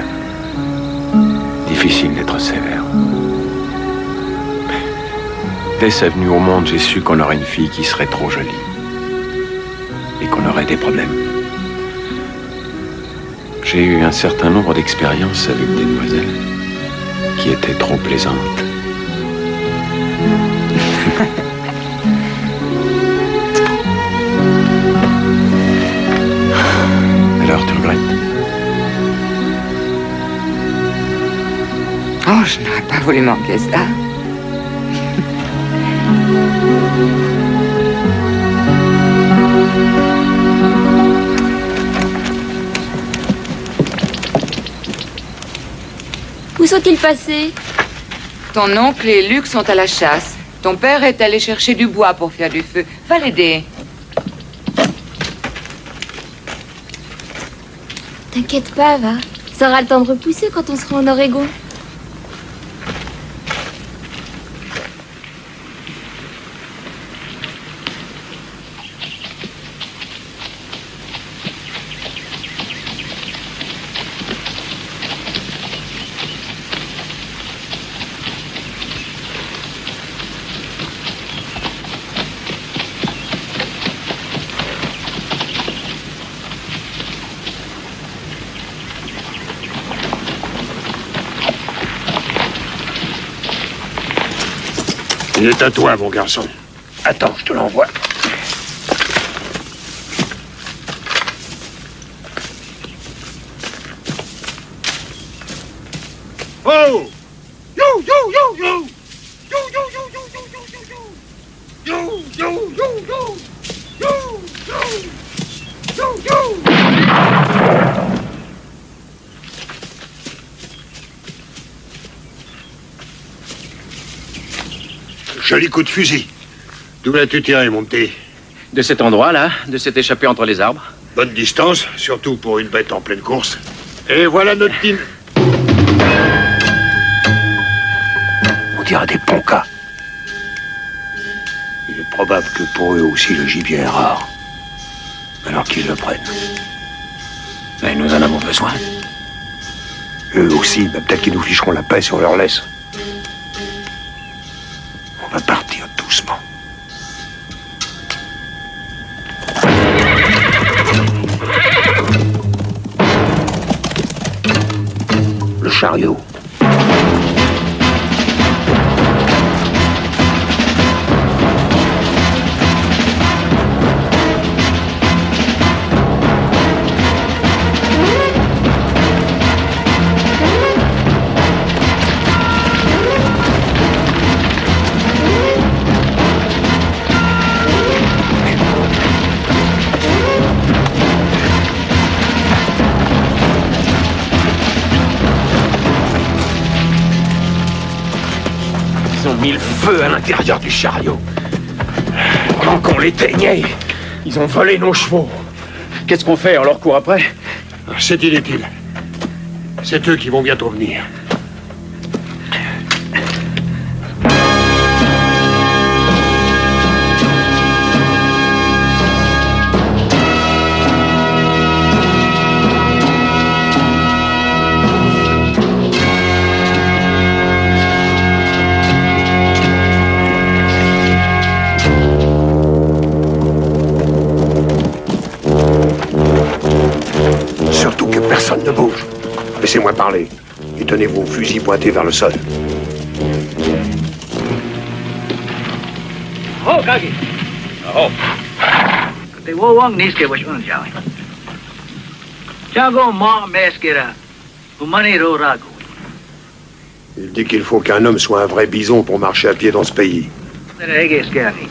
Difficile d'être sévère. Dès sa venue au monde, j'ai su qu'on aurait une fille qui serait trop jolie. Et qu'on aurait des problèmes. J'ai eu un certain nombre d'expériences avec des demoiselles. qui était trop plaisante. Alors, tu regrettes? Oh, je n'aurais pas voulu manquer ça. Où sont-ils passés? Ton oncle et Luc sont à la chasse. Ton père est allé chercher du bois pour faire du feu. Va l'aider. T'inquiète pas, va. Ça aura le temps de repousser quand on sera en Oregon. Il est à toi, mon garçon. Attends, je te l'envoie. Oh! Yo, yo, yo, yo! Yo, yo, yo, yo, yo, yo, yo, yo! Yo, yo, yo, yo! Yo, yo! Yo, yo! Joli coup de fusil. D'où l'as-tu tiré, mon petit? De cet endroit-là, de s'être échappé entre les arbres. Bonne distance, surtout pour une bête en pleine course. Et voilà notre team. On dirait des poncas. Il est probable que pour eux aussi le gibier est rare. Alors qu'ils le prennent. Mais nous en avons besoin. Eux aussi, peut-être qu'ils nous ficheront la paix si on leur laisse. On va partir doucement. Le chariot. Ils ont mis le feu à l'intérieur du chariot. Pendant qu'on l'éteignait, ils ont volé nos chevaux. Qu'est-ce qu'on fait? On leur court après? C'est inutile. C'est eux qui vont bientôt venir. Surtout que personne ne bouge. Laissez-moi parler. Et tenez vos fusils pointés vers le sol. Oh, Kaki. Oh. Te wawang niske washun jawi. Chago ma meskera. Umani ro rago. Il dit qu'il faut qu'un homme soit un vrai bison pour marcher à pied dans ce pays. Rege skani.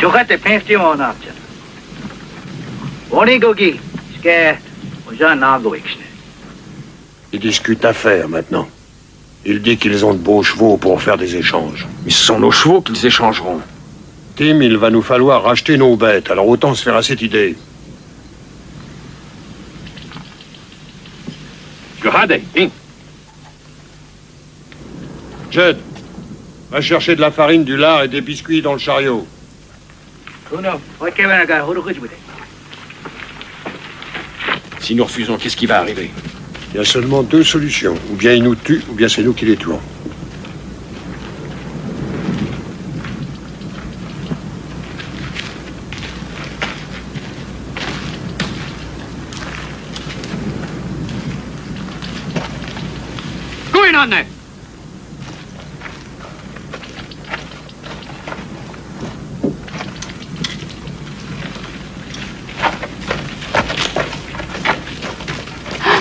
Chokate pensti mo napcha. Oni gogi. Ske oja nago ikshne. Ils discutent affaires maintenant. Il dit qu'ils ont de beaux chevaux pour faire des échanges. Mais ce sont nos chevaux qu'ils échangeront. Tim, il va nous falloir racheter nos bêtes, alors autant se faire à cette idée. Jed, va chercher de la farine, du lard et des biscuits dans le chariot. Si nous refusons, qu'est-ce qui va arriver? Il y a seulement deux solutions. Ou bien ils nous tuent, ou bien c'est nous qui les tuons. Skylinne!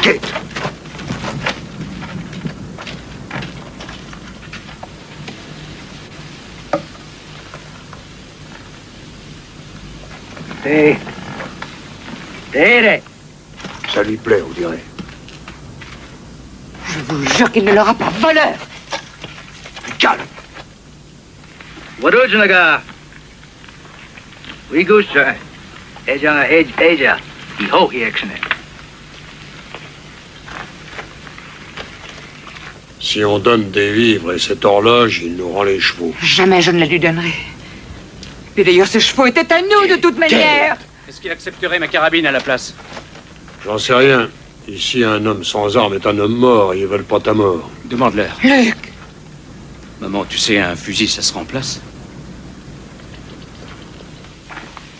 Kate! Ça lui plaît, on dirait. Je vous jure qu'il ne l'aura pas. Voleur! Calme! Warujnaga! We goose, Ejanga Eja, Iho Hiexne. Si on donne des vivres et cette horloge, il nous rend les chevaux. Jamais je ne la lui donnerai. Puis d'ailleurs, ces chevaux étaient à nous de toute manière. Est-ce qu'il accepterait ma carabine à la place? J'en sais rien. Ici, un homme sans arme est un homme mort et ils veulent pas ta mort. Demande-leur. Luc! Maman, tu sais, un fusil, ça se remplace.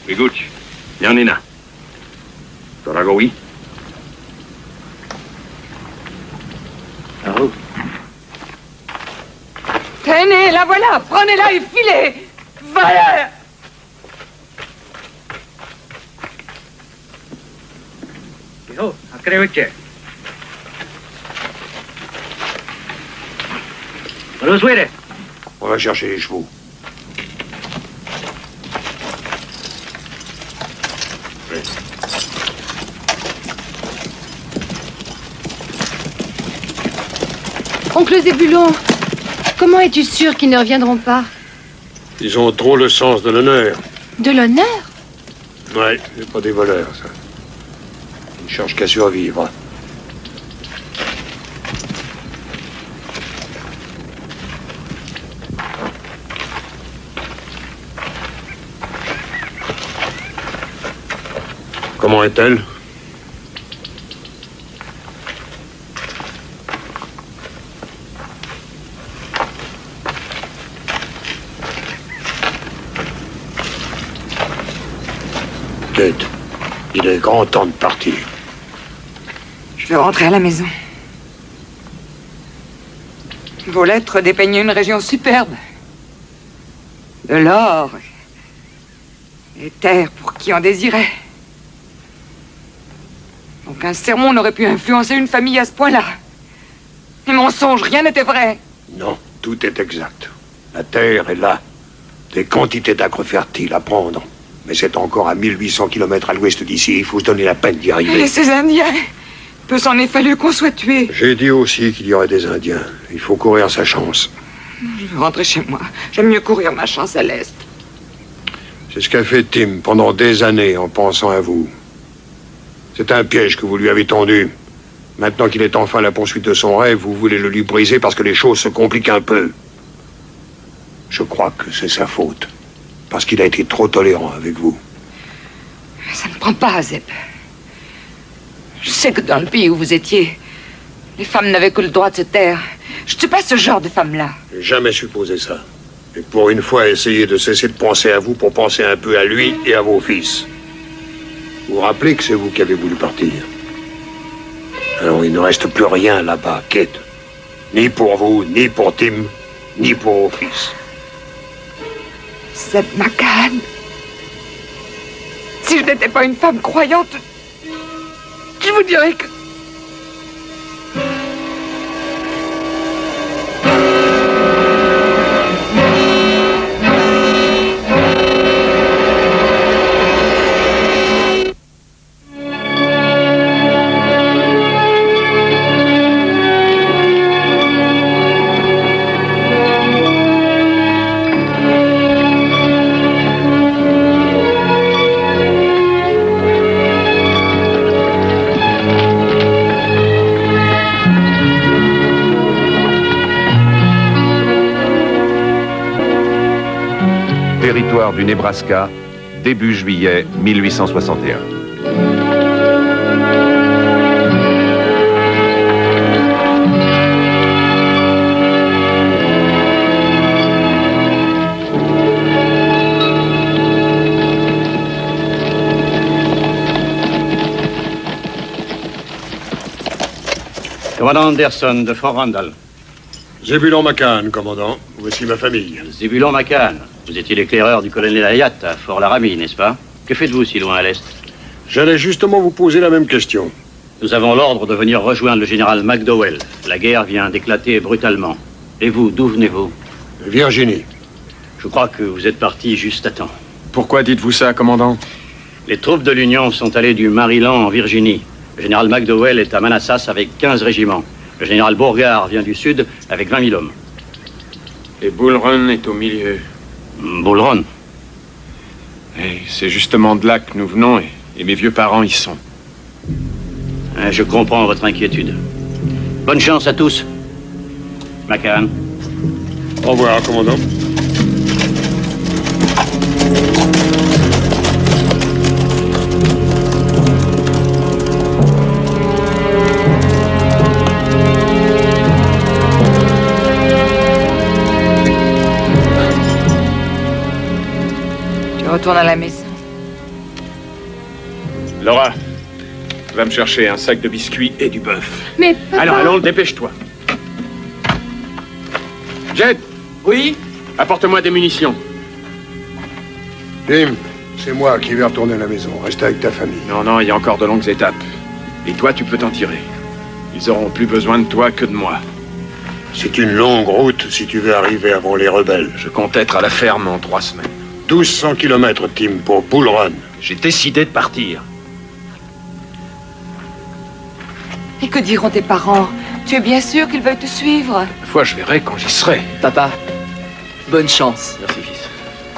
Wiguch, Nyanina. Toragowi. Oh. Tenez, la voilà! Prenez-la et filez! Voleur! Iho, Akrewiche. Waruswere. On va chercher les chevaux. Oncle Zébulon, comment es-tu sûr qu'ils ne reviendront pas? Ils ont trop le sens de l'honneur. De l'honneur? Ouais, c'est pas des voleurs, ça. Ils cherchent qu'à survivre. Comment est-elle? Kate, il est grand temps de partir. Je vais rentrer à la maison. Vos lettres dépeignaient une région superbe. De l'or. Et terre pour qui en désirait. Aucun sermon n'aurait pu influencer une famille à ce point-là. Les mensonges, rien n'était vrai. Non, tout est exact. La terre est là. Des quantités d'acres fertiles à prendre. Mais c'est encore à 1800 km à l'ouest d'ici. Il faut se donner la peine d'y arriver. Et ces Indiens, peu s'en est fallu qu'on soit tués. J'ai dit aussi qu'il y aurait des Indiens. Il faut courir sa chance. Je veux rentrer chez moi. J'aime mieux courir ma chance à l'est. C'est ce qu'a fait Tim pendant des années en pensant à vous. C'est un piège que vous lui avez tendu. Maintenant qu'il est enfin à la poursuite de son rêve, vous voulez le lui briser parce que les choses se compliquent un peu. Je crois que c'est sa faute. Parce qu'il a été trop tolérant avec vous. Ça ne prend pas, Zeb. Je sais que dans le pays où vous étiez, les femmes n'avaient que le droit de se taire. Je ne suis pas ce genre de femme-là. J'ai jamais supposé ça. Et pour une fois, essayez de cesser de penser à vous pour penser un peu à lui et à vos fils. Vous vous rappelez que c'est vous qui avez voulu partir. Alors il ne reste plus rien là-bas, Kate. Ni pour vous, ni pour Tim, ni pour vos fils. Zeb McCann. Si je n'étais pas une femme croyante, je vous dirais que... Territoire du Nebraska, début juillet 1861. Commandant Anderson de Fort Randall. Zébulon McCann, commandant. Voici ma famille. Zébulon McCann, vous étiez l'éclaireur du colonel Hayat à Fort-Laramie, n'est-ce pas? Que faites-vous si loin à l'est? J'allais justement vous poser la même question. Nous avons l'ordre de venir rejoindre le général McDowell. La guerre vient d'éclater brutalement. Et vous, d'où venez-vous? Virginie. Je crois que vous êtes parti juste à temps. Pourquoi dites-vous ça, commandant? Les troupes de l'Union sont allées du Maryland en Virginie. Le général McDowell est à Manassas avec 15 régiments. Le général Beauregard vient du sud avec 20 000 hommes. Et Bull Run est au milieu. Bull Run? Et c'est justement de là que nous venons et mes vieux parents y sont. Je comprends votre inquiétude. Bonne chance à tous. McCann. Au revoir, commandant. Tu retournes à la maison. Laura, va me chercher un sac de biscuits et du bœuf. Mais papa... Allons, dépêche-toi. Jed. Oui? Apporte-moi des munitions. Tim, c'est moi qui vais retourner à la maison. Reste avec ta famille. Non, il y a encore de longues étapes. Et toi, tu peux t'en tirer. Ils auront plus besoin de toi que de moi. C'est une longue route si tu veux arriver avant les rebelles. Je compte être à la ferme en 3 semaines. 1200 km, Tim, pour Bull Run. J'ai décidé de partir. Et que diront tes parents? Tu es bien sûr qu'ils veulent te suivre? Une fois, je verrai quand j'y serai. Papa, bonne chance. Merci, fils.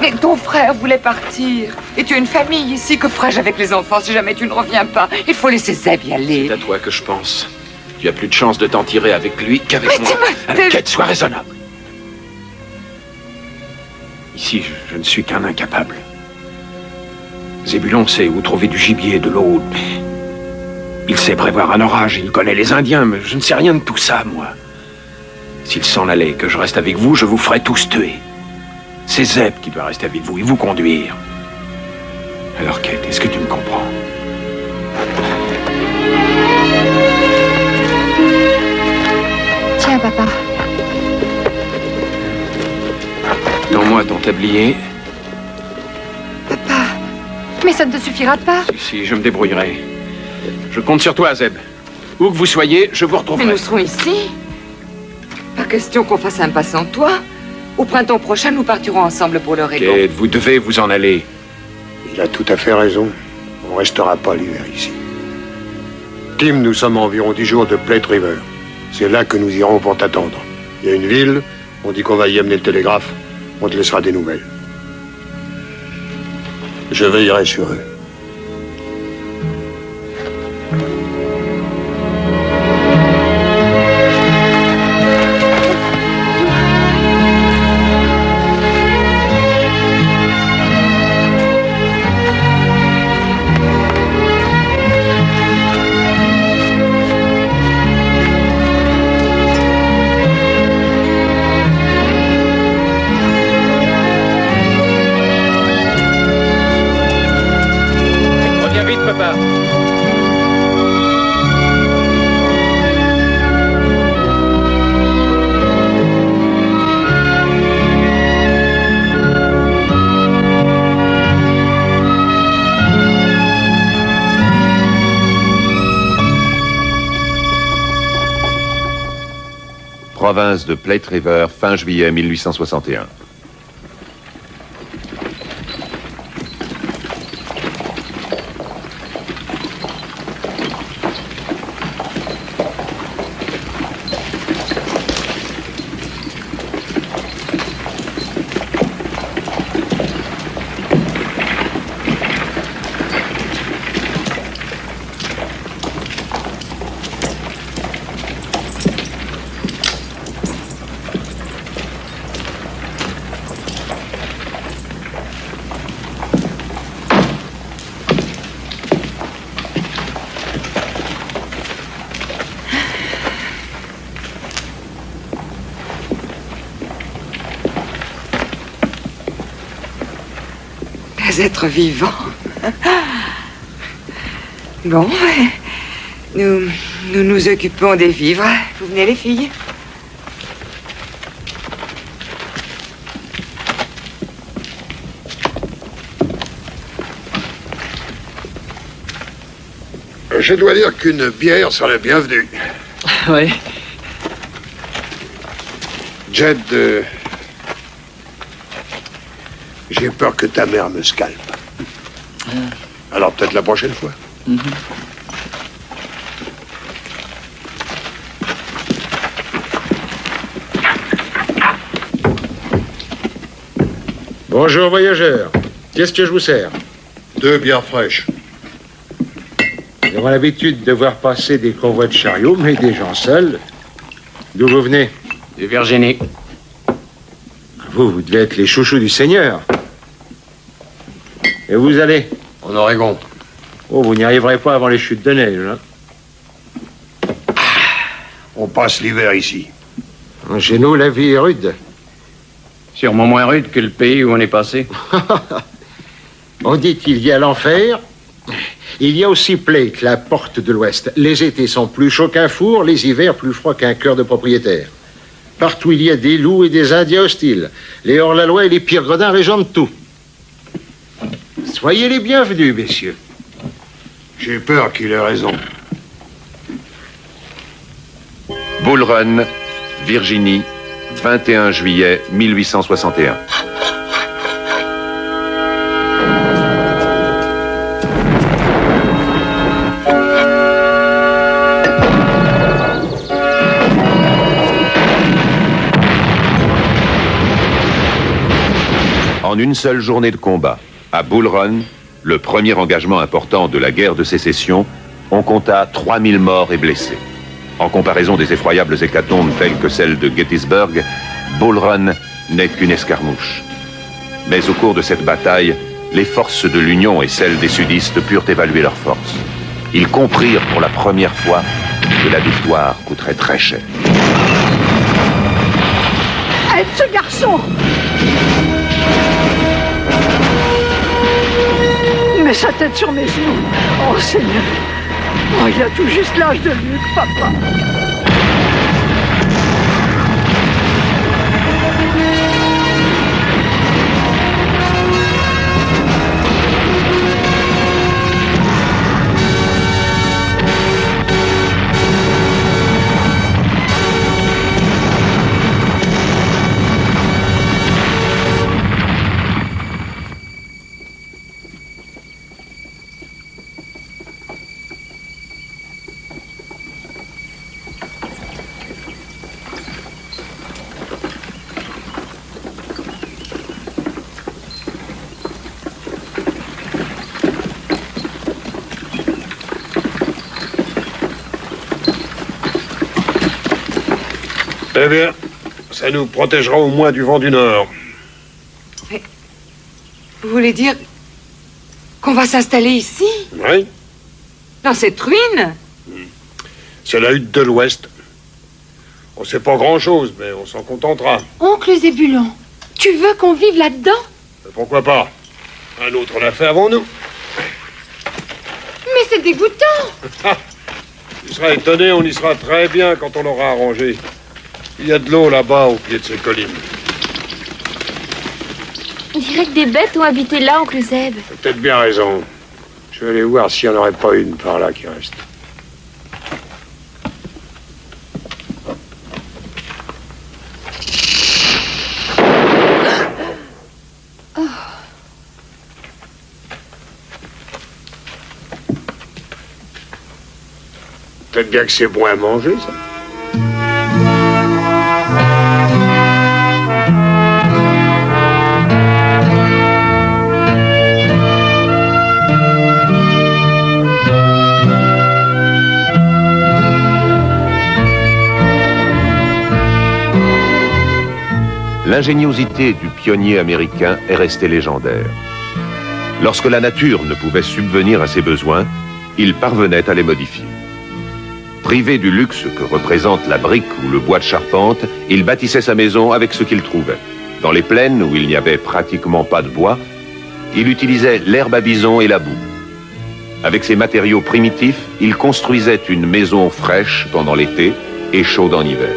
Mais ton frère voulait partir. Et tu as une famille ici. Que ferais-je avec les enfants si jamais tu ne reviens pas? Il faut laisser Zeb y aller. C'est à toi que je pense. Tu as plus de chance de t'en tirer avec lui qu'avec Mais moi. Timothée... Quête, sois raisonnable. Ici, je ne suis qu'un incapable. Zébulon sait où trouver du gibier, de l'eau. Il sait prévoir un orage, il connaît les Indiens, mais je ne sais rien de tout ça, moi. S'il s'en allait, que je reste avec vous, je vous ferai tous tuer. C'est Zeb qui doit rester avec vous et vous conduire. Alors, Kate, est-ce que tu me comprends? Tiens, papa. Donne-moi ton tablier. Papa. Mais ça ne te suffira pas. Si, je me débrouillerai. Je compte sur toi, Zeb. Où que vous soyez, je vous retrouverai. Mais nous serons ici. Pas question qu'on fasse un pas sans toi. Au printemps prochain, nous partirons ensemble pour l'Oregon. Kate, vous devez vous en aller. Il a tout à fait raison. On restera pas l'hiver ici. Tim, nous sommes à environ 10 jours de Plate River. C'est là que nous irons pour t'attendre. Il y a une ville, on dit qu'on va y amener le télégraphe. On te laissera des nouvelles. Je veillerai sur eux. Province de Plate River, fin juillet 1861. Êtres vivants. Bon, nous nous occupons des vivres. Vous venez, les filles? Je dois dire qu'une bière serait bienvenue. Oui. Jed, j'ai peur que ta mère me scalpe. Alors peut-être la prochaine fois. Bonjour, voyageurs. Qu'est-ce que je vous sers? 2 bières fraîches. Nous avons l'habitude de voir passer des convois de chariots, mais des gens seuls. D'où vous venez? De Virginie. Vous devez être les chouchous du Seigneur. Et vous allez? En Oregon. Oh, vous n'y arriverez pas avant les chutes de neige, hein? On passe l'hiver ici. Chez nous, la vie est rude. Sûrement moins rude que le pays où on est passé. On dit qu'il y a l'enfer. Il y a aussi Plate, la porte de l'Ouest. Les étés sont plus chauds qu'un four, les hivers plus froids qu'un cœur de propriétaire. Partout, il y a des loups et des indiens hostiles. Les hors-la-loi et les pires gredins régent tout. Soyez les bienvenus, messieurs. J'ai peur qu'il ait raison. Bull Run, Virginie, 21 juillet 1861. En une seule journée de combat, à Bull Run, le premier engagement important de la guerre de sécession, on compta 3000 morts et blessés. En comparaison des effroyables hécatombes telles que celle de Gettysburg, Bull Run n'est qu'une escarmouche. Mais au cours de cette bataille, les forces de l'Union et celles des sudistes purent évaluer leurs forces. Ils comprirent pour la première fois que la victoire coûterait très cher. Aide ce garçon! Mets sa tête sur mes genoux. Oh Seigneur! Oh, il a tout juste l'âge de Luc, papa. Eh bien, ça nous protégera au moins du vent du Nord. Mais vous voulez dire qu'on va s'installer ici? Oui. Dans cette ruine? C'est la hutte de l'Ouest. On sait pas grand-chose, mais on s'en contentera. Oncle Zébulon, tu veux qu'on vive là-dedans? Pourquoi pas? Un autre l'a fait avant nous. Mais c'est dégoûtant! Tu seras étonné, on y sera très bien quand on l'aura arrangé. Il y a de l'eau là-bas, au pied de ces collines. On dirait que des bêtes ont habité là, oncle Zeb. T'as peut-être bien raison. Je vais aller voir s'il n'y en aurait pas une par là qui reste. Peut-être bien que c'est bon à manger, ça. L'ingéniosité du pionnier américain est restée légendaire. Lorsque la nature ne pouvait subvenir à ses besoins, il parvenait à les modifier. Privé du luxe que représente la brique ou le bois de charpente, il bâtissait sa maison avec ce qu'il trouvait. Dans les plaines où il n'y avait pratiquement pas de bois, il utilisait l'herbe à bison et la boue. Avec ces matériaux primitifs, il construisait une maison fraîche pendant l'été et chaude en hiver.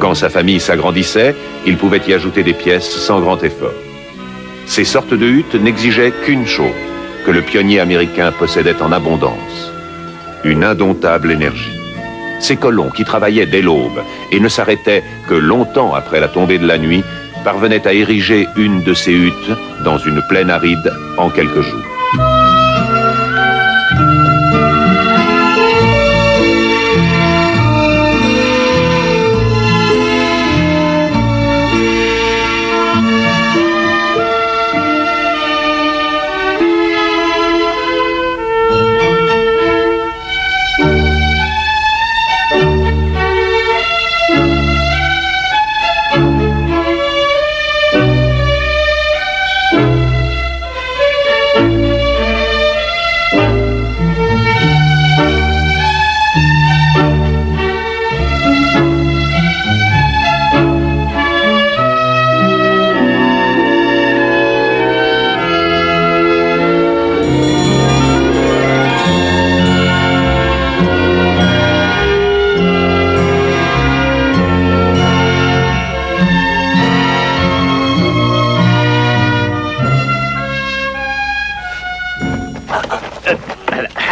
Quand sa famille s'agrandissait, il pouvait y ajouter des pièces sans grand effort. Ces sortes de huttes n'exigeaient qu'une chose, que le pionnier américain possédait en abondance: une indomptable énergie. Ces colons qui travaillaient dès l'aube et ne s'arrêtaient que longtemps après la tombée de la nuit parvenaient à ériger une de ces huttes dans une plaine aride en quelques jours.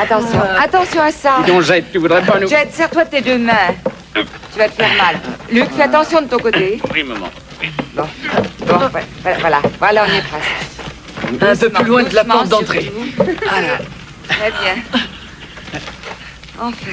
Attention, attention à ça. Dis donc, Jette, tu voudrais pas nous... Jette, serre-toi de tes deux mains. Tu vas te faire mal. Luc, fais attention de ton côté. Oui, maman. Bon, voilà, on y est presque. Un peu plus loin de la porte d'entrée. Voilà. Très bien. Enfin.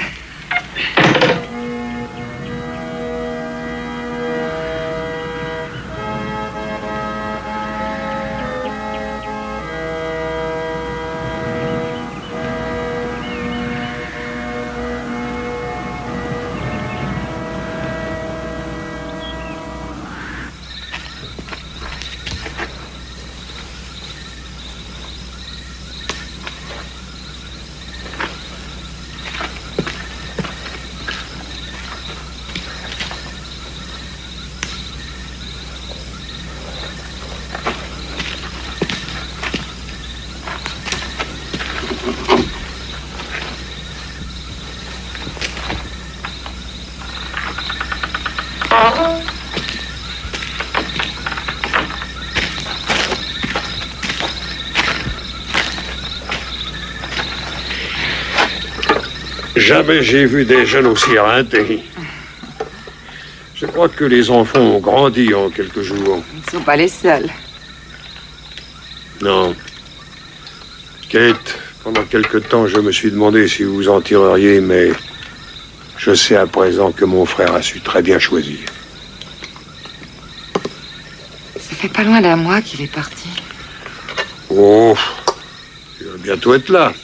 Jamais j'ai vu des jeunes aussi éreintés. Je crois que les enfants ont grandi en quelques jours. Ils ne sont pas les seuls. Non. Kate, pendant quelque temps, je me suis demandé si vous en tireriez, mais je sais à présent que mon frère a su très bien choisir. Ça fait pas loin d'un mois qu'il est parti. Oh, il va bientôt être là.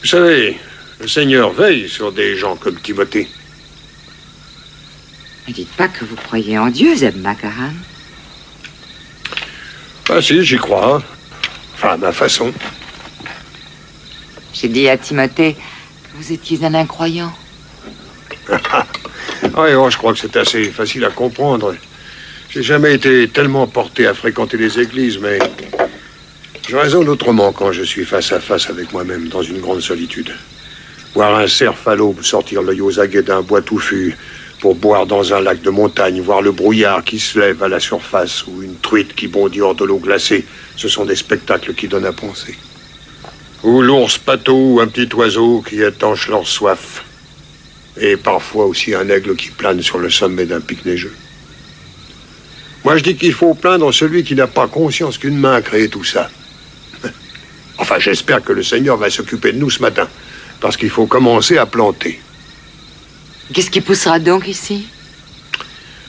Vous savez, le Seigneur veille sur des gens comme Timothée. Ne dites pas que vous croyez en Dieu, Zeb Macahan. Ah si, j'y crois. Enfin, à ma façon. J'ai dit à Timothée que vous étiez un incroyant. Oui, oh, je crois que c'est assez facile à comprendre. J'ai jamais été tellement porté à fréquenter les églises, mais je raisonne autrement quand je suis face à face avec moi-même dans une grande solitude. Voir un cerf à l'aube sortir l'œil aux aguets d'un bois touffu pour boire dans un lac de montagne, voir le brouillard qui se lève à la surface ou une truite qui bondit hors de l'eau glacée, ce sont des spectacles qui donnent à penser. Ou l'ours pato ou un petit oiseau qui étanche leur soif. Et parfois aussi un aigle qui plane sur le sommet d'un pic neigeux. Moi, je dis qu'il faut plaindre celui qui n'a pas conscience qu'une main a créé tout ça. Enfin, j'espère que le Seigneur va s'occuper de nous ce matin, parce qu'il faut commencer à planter. Qu'est-ce qui poussera donc ici?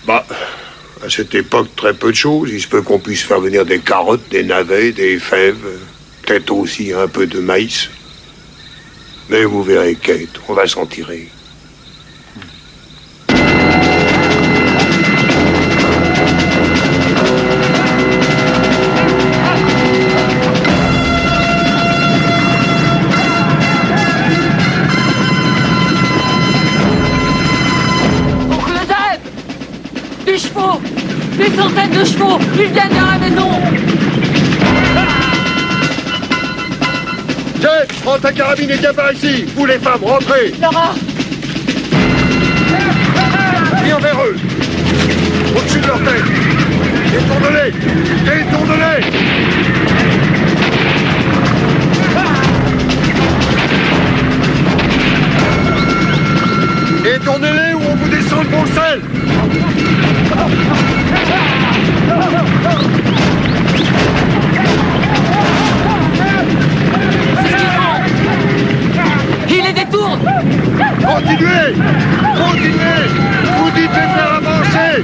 Bah, à cette époque, très peu de choses. Il se peut qu'on puisse faire venir des carottes, des navets, des fèves, peut-être aussi un peu de maïs. Mais vous verrez, Kate, on va s'en tirer. Des centaines de chevaux, ils viennent vers la maison. Jeff, prends ta carabine et viens par ici. Vous les femmes, rentrez. Laura. Viens vers eux. Au-dessus de leur tête. Détourne-les. Détourne-les. colonel! Il les détourne! Continuez! Continuez! Vous dites les faire avancer!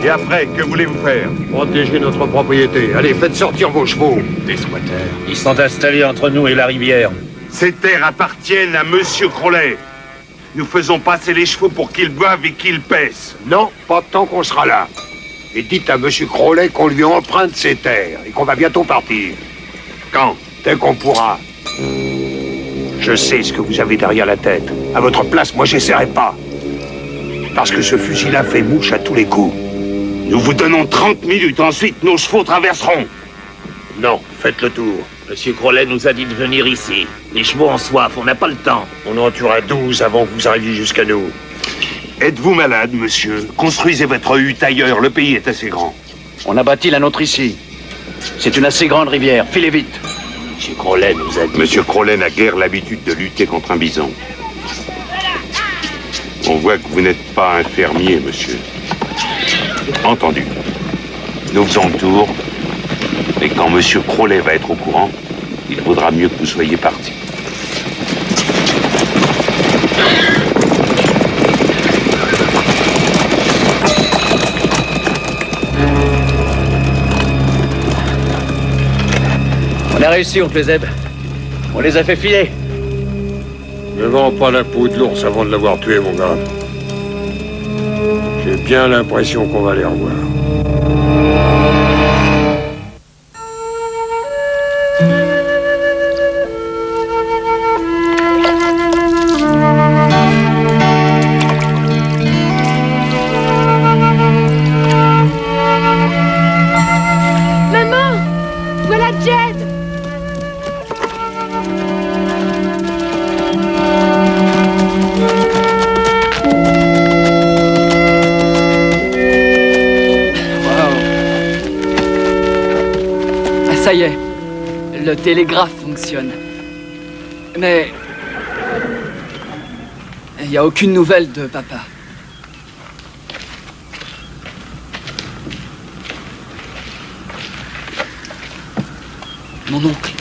Et après, que voulez-vous faire? Protéger notre propriété. Allez, faites sortir vos chevaux. Des squatters. Ils sont installés entre nous et la rivière. Ces terres appartiennent à Monsieur Crowley. Nous faisons passer les chevaux pour qu'ils boivent et qu'ils paissent. Non, pas tant qu'on sera là. Et dites à Monsieur Crowley qu'on lui emprunte ses terres et qu'on va bientôt partir. Quand? Dès qu'on pourra. Je sais ce que vous avez derrière la tête. À votre place, moi, j'essaierai pas. Parce que ce fusil-là fait mouche à tous les coups. Nous vous donnons 30 minutes, ensuite nos chevaux traverseront. Non, faites le tour. Monsieur Crowley nous a dit de venir ici. Les chevaux ont soif, on n'a pas le temps. On en tuera 12 avant que vous arriviez jusqu'à nous. Êtes-vous malade, monsieur? Construisez votre hutte ailleurs, le pays est assez grand. On a bâti la nôtre ici. C'est une assez grande rivière, filez vite. Monsieur Crowley nous a dit... Monsieur Crowley n'a guère l'habitude de lutter contre un bison. On voit que vous n'êtes pas un fermier, monsieur. Entendu. Nous faisons le tour. Et quand Monsieur Crowley va être au courant, il vaudra mieux que vous soyez partis. On a réussi, oncle Zeb. On les a fait filer. Ne vends pas la peau de l'ours avant de l'avoir tué, mon gars. J'ai bien l'impression qu'on va les revoir. Maman! Voilà Jed! Ça y est, le télégraphe fonctionne. Mais... il n'y a aucune nouvelle de papa. Mon oncle.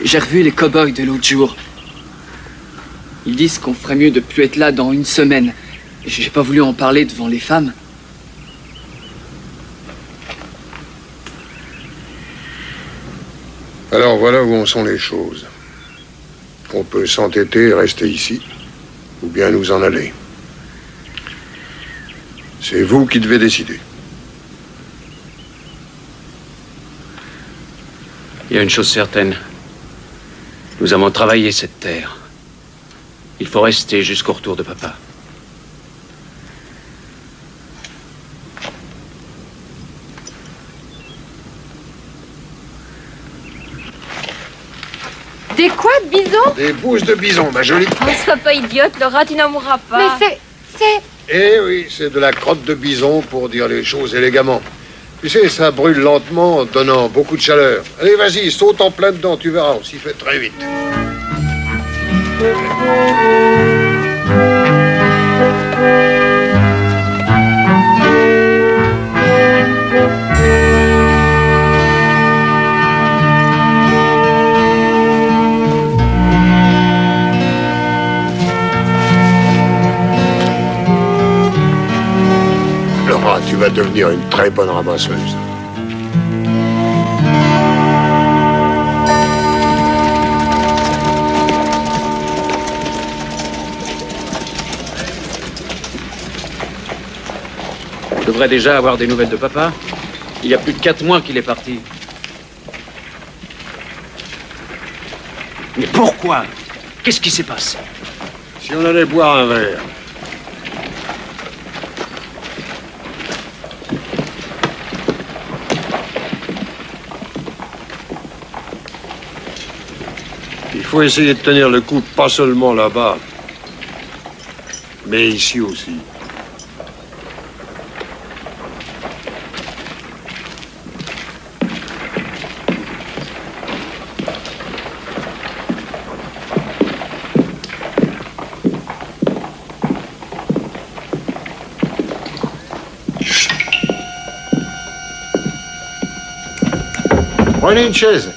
J'ai revu les cow-boys de l'autre jour. Ils disent qu'on ferait mieux de plus être là dans une semaine. J'ai pas voulu en parler devant les femmes. Alors voilà où en sont les choses. On peut s'entêter et rester ici, ou bien nous en aller. C'est vous qui devez décider. Il y a une chose certaine. Nous avons travaillé cette terre. Il faut rester jusqu'au retour de papa. Des quoi de bison? Des bouses de bison, ma jolie. Oh, sois pas idiote, Laura, tu n'en mourras pas. Mais c'est... Eh oui, c'est de la crotte de bison pour dire les choses élégamment. Tu sais, ça brûle lentement, donnant beaucoup de chaleur. Allez, vas-y, saute en plein dedans, tu verras, on s'y fait très vite. Laura, tu vas devenir une très bonne ramasseuse. On devrait déjà avoir des nouvelles de papa. Il y a plus de 4 mois qu'il est parti. Mais pourquoi? Qu'est-ce qui s'est passé? Si on allait boire un verre. Il faut essayer de tenir le coup, pas seulement là-bas, mais ici aussi. Prenez une chaise.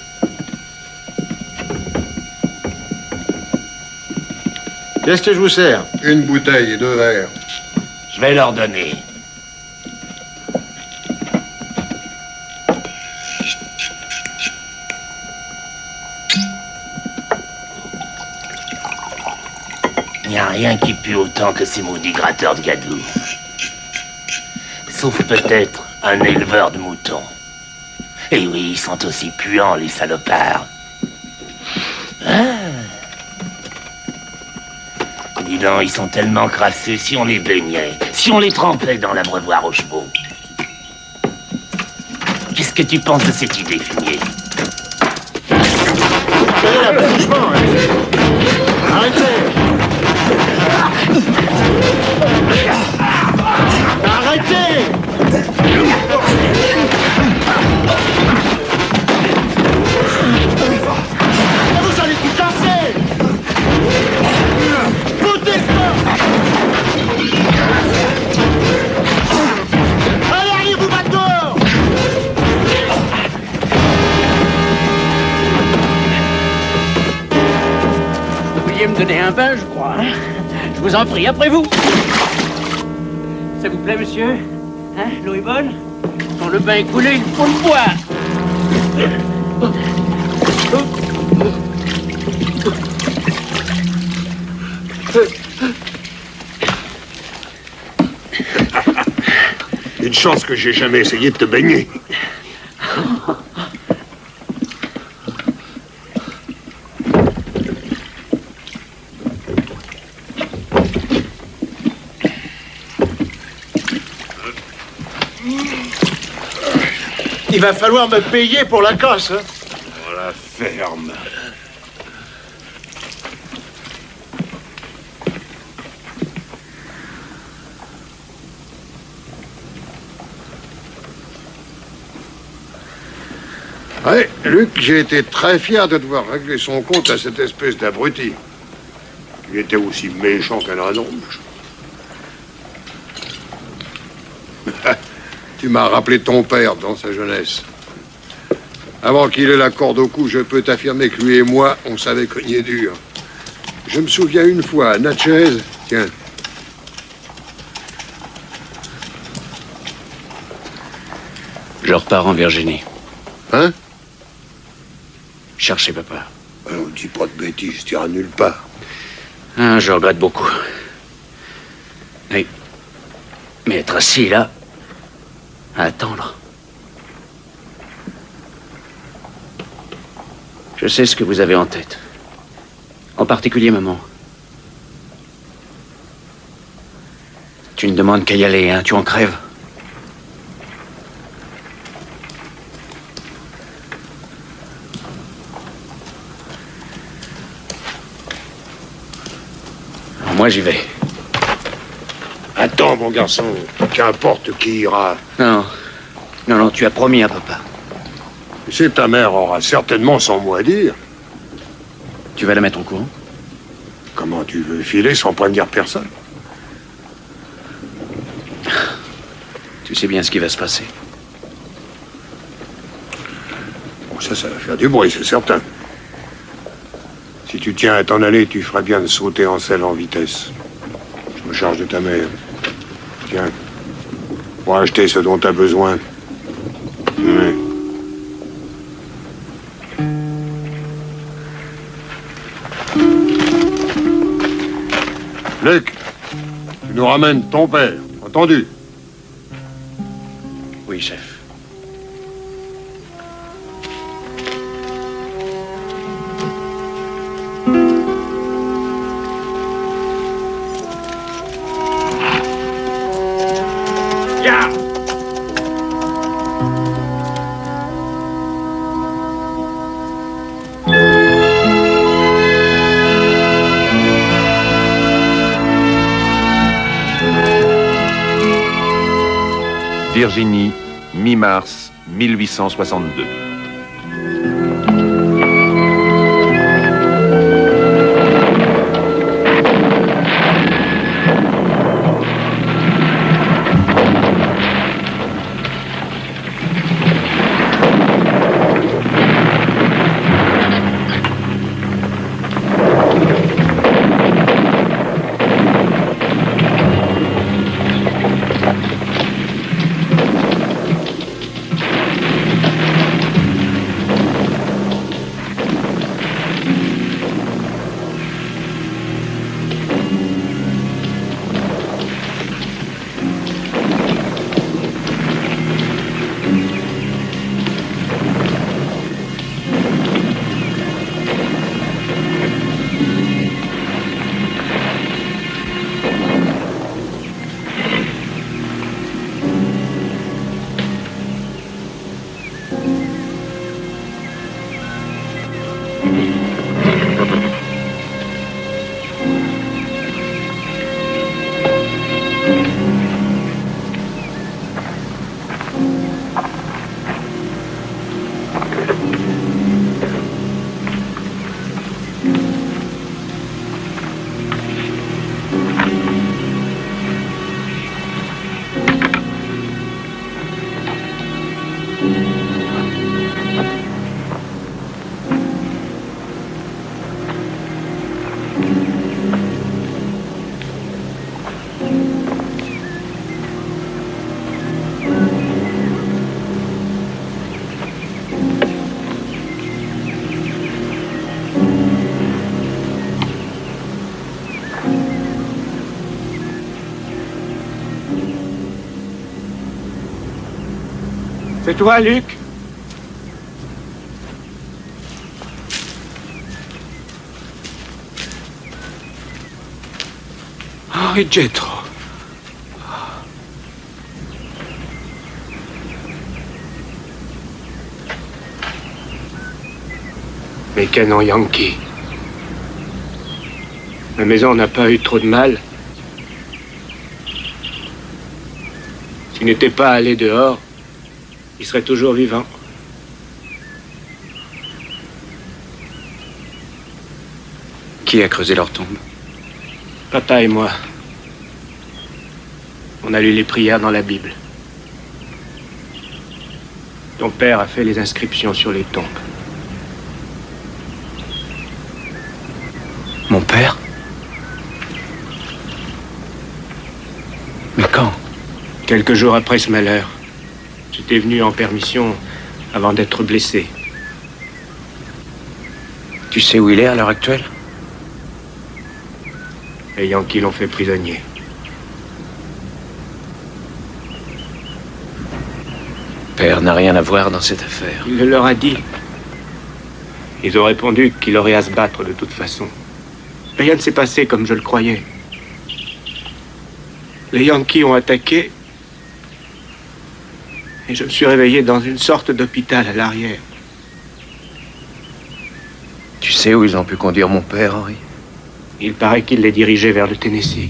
Qu'est-ce que je vous sers? Une bouteille et 2 verres. Je vais leur donner. Il n'y a rien qui pue autant que ces maudits gratteurs de gadou. Sauf peut-être un éleveur de moutons. Et oui, ils sont aussi puants, les salopards. Ah. Dis donc, ils sont tellement crasseux, si on les baignait, si on les trempait dans l'abreuvoir aux chevaux. Qu'est-ce que tu penses de cette idée, fumier? Arrêtez! Vous allez tout casser! Foutez le feu! Allez, allez, vous battre dehors! Vous vouliez me donner un bain, je crois, hein? Je vous en prie, après vous. Ça vous plaît, monsieur? Hein? L'eau est bonne? Quand le bain est coulé, il faut le boire. Une chance que j'ai jamais essayé de te baigner. Il va falloir me payer pour la casse, hein? Oh, la ferme. Ouais, Luc, j'ai été très fier de devoir régler son compte à cette espèce d'abruti. Il était aussi méchant qu'un radon. Tu m'as rappelé ton père dans sa jeunesse. Avant qu'il ait la corde au cou, je peux t'affirmer que lui et moi, on savait cogner dur. Je me souviens une fois à Natchez, tiens. Je repars en Virginie. Hein? Chercher papa. Alors, dis pas de bêtises, tu iras nulle part. Ah, je regrette beaucoup. Oui. Mais être assis là, à attendre. Je sais ce que vous avez en tête. En particulier, maman. Tu ne demandes qu'à y aller, hein, tu en crèves. Alors moi, j'y vais. Attends, mon garçon, qu'importe qui ira. Non, non, non, tu as promis à papa. Tu sais, ta mère aura certainement son mot à dire. Tu vas la mettre au courant? Comment tu veux filer sans prévenir personne? Tu sais bien ce qui va se passer. Bon, ça va faire du bruit, c'est certain. Si tu tiens à t'en aller, tu ferais bien de sauter en selle en vitesse. Je me charge de ta mère. Tiens, pour acheter ce dont tu as besoin. Ouais. Luc, tu nous ramènes ton père, entendu? Oui, chef. Virginie, mi-mars 1862. C'est toi, Luc? Henri Jethro. Mes canons Yankee. Ma maison n'a pas eu trop de mal. S'il n'était pas allé dehors, il serait toujours vivant. Qui a creusé leur tombe? Papa et moi. On a lu les prières dans la Bible. Ton père a fait les inscriptions sur les tombes. Mon père? Mais quand? Quelques jours après ce malheur. J'étais venu en permission avant d'être blessé. Tu sais où il est à l'heure actuelle? Les Yankees l'ont fait prisonnier. Père n'a rien à voir dans cette affaire. Il le leur a dit. Ils ont répondu qu'il aurait à se battre de toute façon. Rien ne s'est passé comme je le croyais. Les Yankees ont attaqué et je me suis réveillé dans une sorte d'hôpital à l'arrière. Tu sais où ils ont pu conduire mon père, Henri? Il paraît qu'il les dirigeait vers le Tennessee.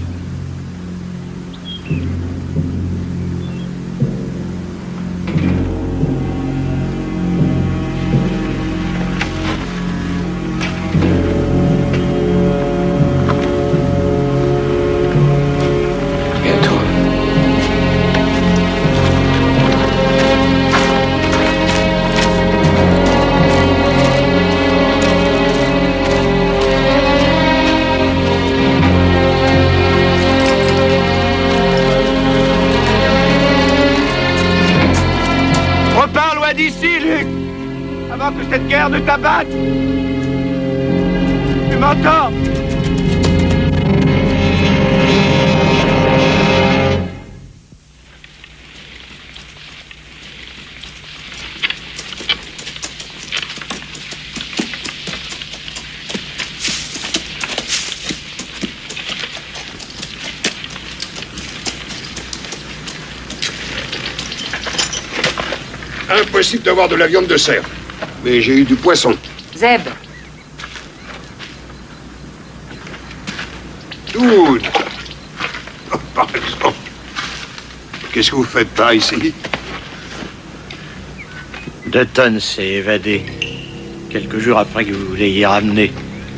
Cette guerre ne t'abatte. Tu m'entends? Impossible d'avoir de la viande de cerf. Mais j'ai eu du poisson. Zeb. Dude. Oh, par exemple. Qu'est-ce que vous faites pas ici? Dutton s'est évadé. Quelques jours après que vous l'ayez ramené.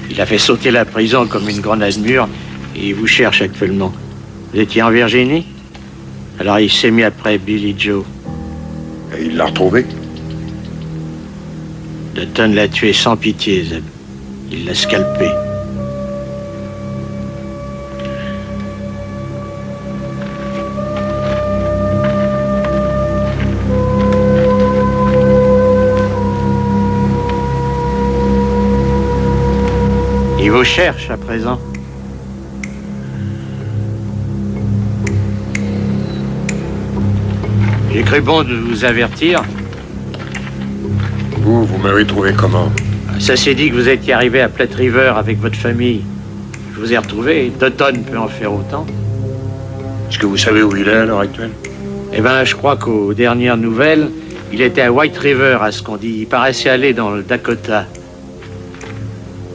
Il a fait sauter la prison comme une grenade mûre et il vous cherche actuellement. Vous étiez en Virginie? Alors il s'est mis après Billy Joe. Et il l'a retrouvé? Dutton l'a tué sans pitié, Zeb. Il l'a scalpé. Il vous cherche à présent. J'ai cru bon de vous avertir. Vous m'avez trouvé comment? Ça s'est dit que vous étiez arrivé à Platte River avec votre famille. Je vous ai retrouvé. Dutton peut en faire autant. Est-ce que vous savez où il est à l'heure actuelle? Eh bien, je crois qu'aux dernières nouvelles, il était à White River, à ce qu'on dit. Il paraissait aller dans le Dakota.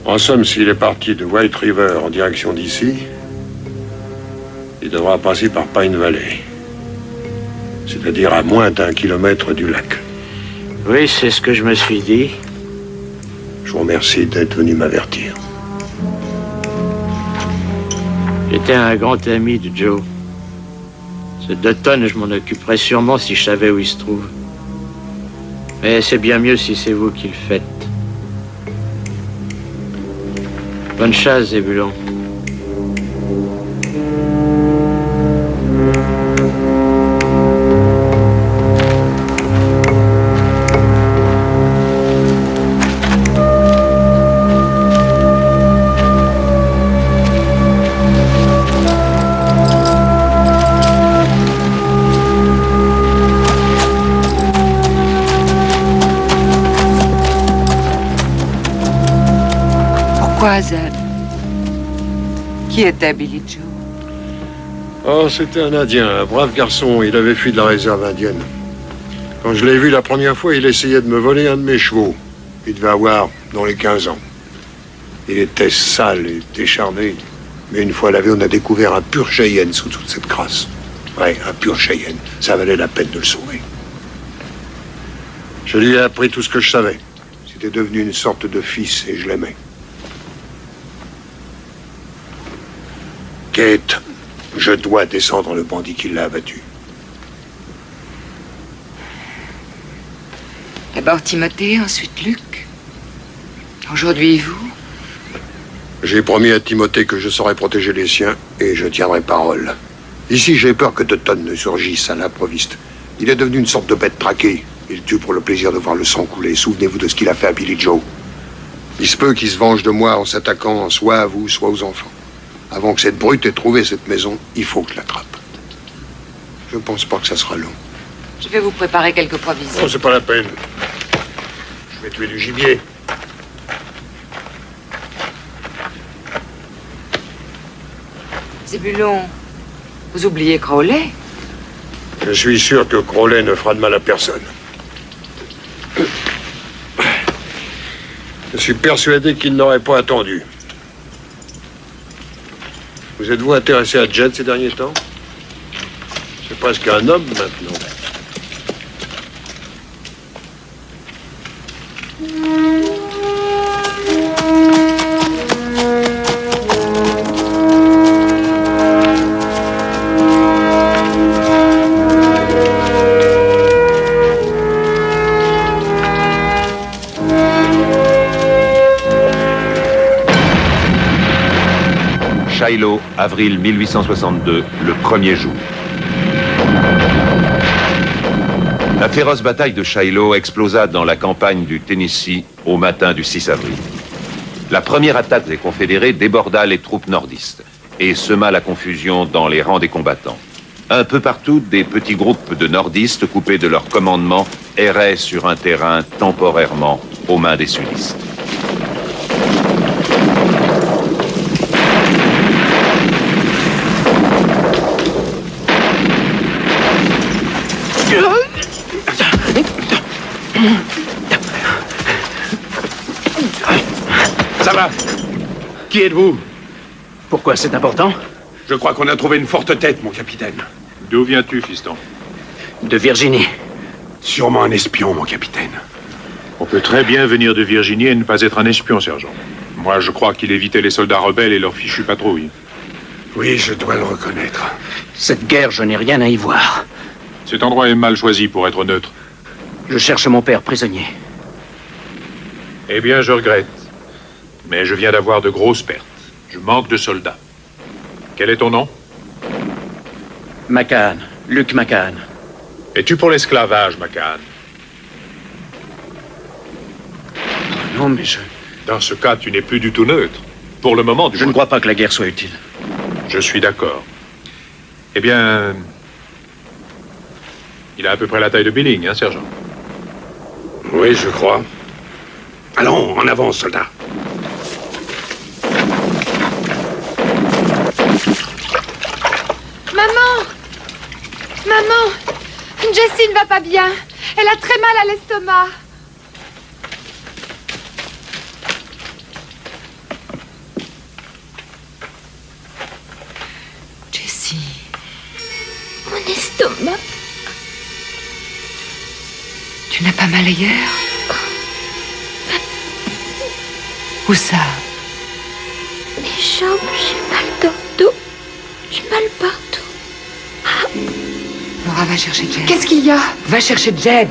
En somme, s'il est parti de White River en direction d'ici, il devra passer par Pine Valley. C'est-à-dire à moins d'1 kilomètre du lac. Oui, c'est ce que je me suis dit. Je vous remercie d'être venu m'avertir. J'étais un grand ami de Joe. Ce Dutton, je m'en occuperais sûrement si je savais où il se trouve. Mais c'est bien mieux si c'est vous qui le faites. Bonne chasse, Zébulon. Qui était Billy Joe? Oh, c'était un Indien, un brave garçon. Il avait fui de la réserve indienne. Quand je l'ai vu la première fois, il essayait de me voler un de mes chevaux. Il devait avoir dans les 15 ans. Il était sale et décharné. Mais une fois lavé, on a découvert un pur Cheyenne sous toute cette crasse. Ouais, un pur Cheyenne. Ça valait la peine de le sauver. Je lui ai appris tout ce que je savais. C'était devenu une sorte de fils et je l'aimais. Kate, je dois descendre le bandit qui l'a abattu. D'abord Timothée, ensuite Luc. Aujourd'hui, vous? J'ai promis à Timothée que je saurais protéger les siens et je tiendrai parole. Ici, j'ai peur que Totten ne surgisse à l'improviste. Il est devenu une sorte de bête traquée. Il tue pour le plaisir de voir le sang couler. Souvenez-vous de ce qu'il a fait à Billy Joe. Il se peut qu'il se venge de moi en s'attaquant soit à vous, soit aux enfants. Avant que cette brute ait trouvé cette maison, il faut que je l'attrape. Je pense pas que ça sera long. Je vais vous préparer quelques provisions. Non, c'est pas la peine. Je vais tuer du gibier. Zébulon, vous oubliez Crowley? Je suis sûr que Crowley ne fera de mal à personne. Je suis persuadé qu'il n'aurait pas attendu. Vous êtes-vous intéressé à Jed ces derniers temps? C'est presque un homme maintenant. Shiloh, avril 1862, le premier jour. La féroce bataille de Shiloh explosa dans la campagne du Tennessee au matin du 6 avril. La première attaque des Confédérés déborda les troupes nordistes et sema la confusion dans les rangs des combattants. Un peu partout, des petits groupes de nordistes coupés de leur commandement erraient sur un terrain temporairement aux mains des sudistes. Ça va? Qui êtes-vous? Pourquoi c'est important? Je crois qu'on a trouvé une forte tête, mon capitaine. D'où viens-tu, fiston? De Virginie. Sûrement un espion, mon capitaine. On peut très bien venir de Virginie et ne pas être un espion, sergent. Moi, je crois qu'il évitait les soldats rebelles et leurs fichues patrouilles. Oui, je dois le reconnaître. Cette guerre, je n'ai rien à y voir. Cet endroit est mal choisi pour être neutre. Je cherche mon père prisonnier. Eh bien, je regrette. Mais je viens d'avoir de grosses pertes. Je manque de soldats. Quel est ton nom? McCann. Luc McCann. Es-tu pour l'esclavage, McCann? Non, mais je... Dans ce cas, tu n'es plus du tout neutre. Pour le moment, du Je ne crois pas que la guerre soit utile. Je suis d'accord. Eh bien... Il a à peu près la taille de Billing, hein, sergent? Oui, je crois. Allons, en avant, soldats. Maman! Maman! Jessie ne va pas bien. Elle a très mal à l'estomac. Jessie. Mon estomac. Tu n'as pas mal ailleurs? Où ça? Mes jambes, j'ai mal dans le dos. J'ai mal partout. Nora, va chercher Jed. Qu'est-ce qu'il y a? Va chercher Jed.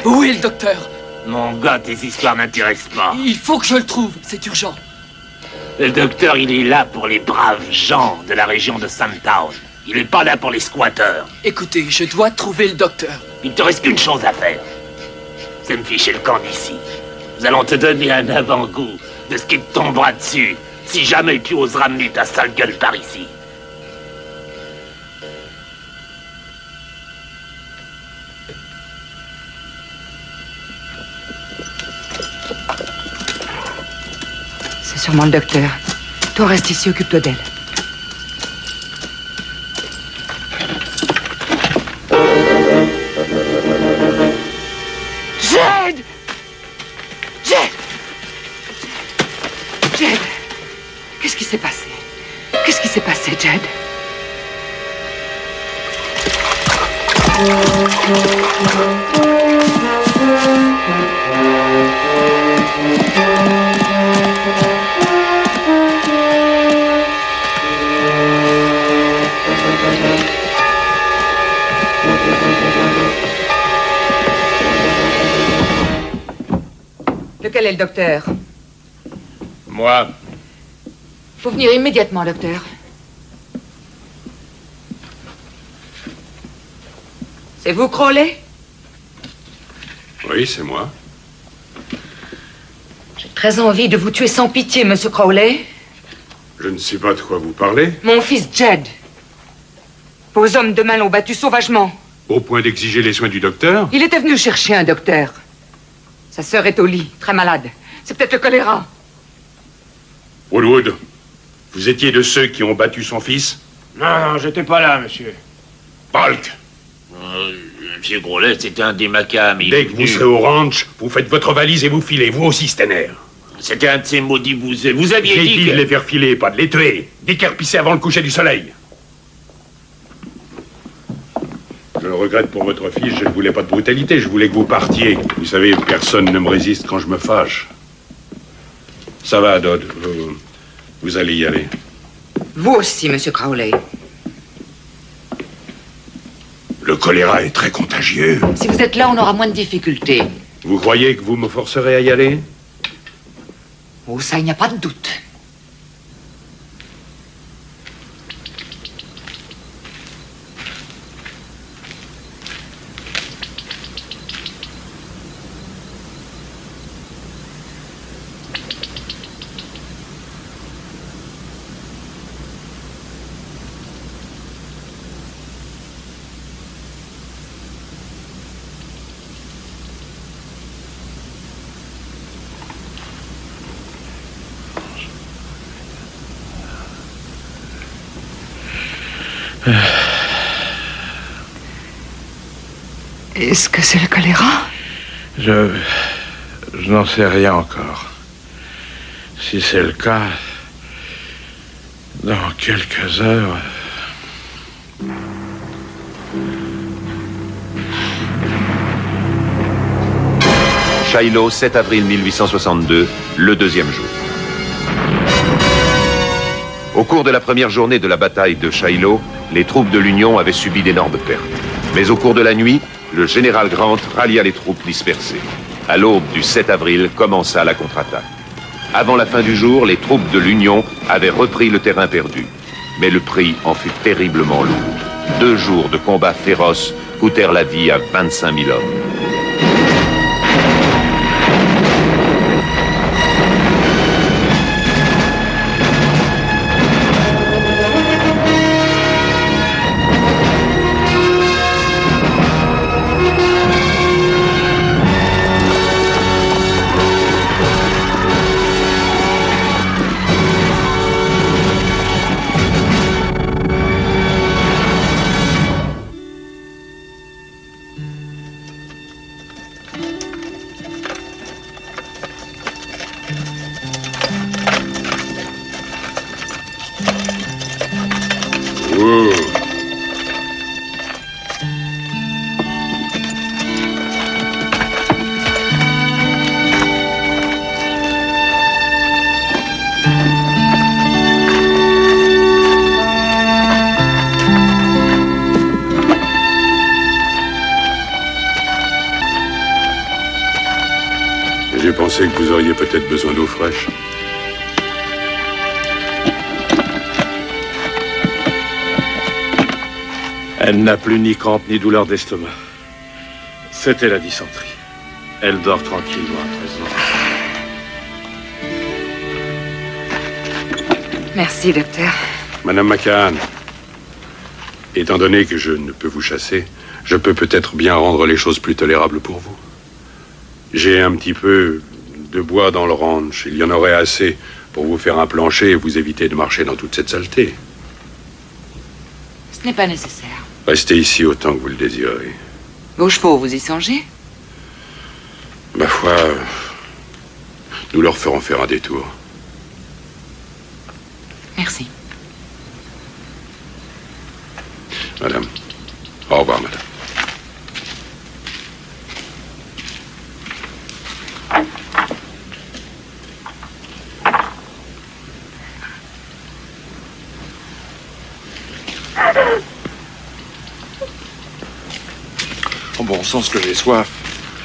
Où est le docteur? Mon gars, tes histoires n'intéressent pas. Il faut que je le trouve, c'est urgent. Le docteur, il est là pour les braves gens de la région de Sandtown. Il est pas là pour les squatteurs. Écoutez, je dois trouver le docteur. Il te reste qu'une chose à faire. C'est me ficher le camp d'ici. Nous allons te donner un avant-goût de ce qui te tombera dessus si jamais tu oses ramener ta sale gueule par ici. C'est sûrement le docteur. Toi, reste ici, occupe-toi d'elle. Jed! Jed! Jed! Qu'est-ce qui s'est passé? Qu'est-ce qui s'est passé, Jed? Lequel est le docteur? Moi. Faut venir immédiatement, docteur. C'est vous, Crowley? Oui, c'est moi. J'ai très envie de vous tuer sans pitié, monsieur Crowley. Je ne sais pas de quoi vous parlez. Mon fils Jed. Vos hommes de main l'ont battu sauvagement. Au point d'exiger les soins du docteur? Il était venu chercher un docteur. Sa sœur est au lit, très malade. C'est peut-être le choléra. Woodwood, vous étiez de ceux qui ont battu son fils? Non, j'étais pas là, monsieur. Balk! Monsieur Crowley, c'était un des macams. Dès que vous serez au ranch, vous faites votre valise et vous filez. Vous aussi, Stenner. C'était un de ces maudits bouseux. Vous aviez J'ai dit dit que... de les faire filer, pas de les tuer. Décarpisser avant le coucher du soleil. Je le regrette pour votre fils, je ne voulais pas de brutalité, je voulais que vous partiez. Vous savez, personne ne me résiste quand je me fâche. Ça va, Dodd, vous allez y aller. Vous aussi, monsieur Crowley. Le choléra est très contagieux. Si vous êtes là, on aura moins de difficultés. Vous croyez que vous me forcerez à y aller? Oh, ça, il n'y a pas de doute. Est-ce que c'est le choléra? Je n'en sais rien encore. Si c'est le cas, dans quelques heures... Shiloh, 7 avril 1862, le deuxième jour. Au cours de la première journée de la bataille de Shiloh, les troupes de l'Union avaient subi d'énormes pertes. Mais au cours de la nuit, le général Grant rallia les troupes dispersées. À l'aube du 7 avril, commença la contre-attaque. Avant la fin du jour, les troupes de l'Union avaient repris le terrain perdu. Mais le prix en fut terriblement lourd. 2 jours de combats féroces coûtèrent la vie à 25 000 hommes. J'ai pensé que vous auriez peut-être besoin d'eau fraîche. Elle n'a plus ni crampe ni douleur d'estomac. C'était la dysenterie. Elle dort tranquillement à présent. Merci, docteur. Madame McCann, étant donné que je ne peux vous chasser, je peux peut-être bien rendre les choses plus tolérables pour vous. J'ai un petit peu de bois dans le ranch. Il y en aurait assez pour vous faire un plancher et vous éviter de marcher dans toute cette saleté. Ce n'est pas nécessaire. Restez ici autant que vous le désirez. Vos chevaux, vous y songez? Ma foi, nous leur ferons faire un détour. Merci. Madame. Au revoir, madame. Oh bon sens que j'ai soif.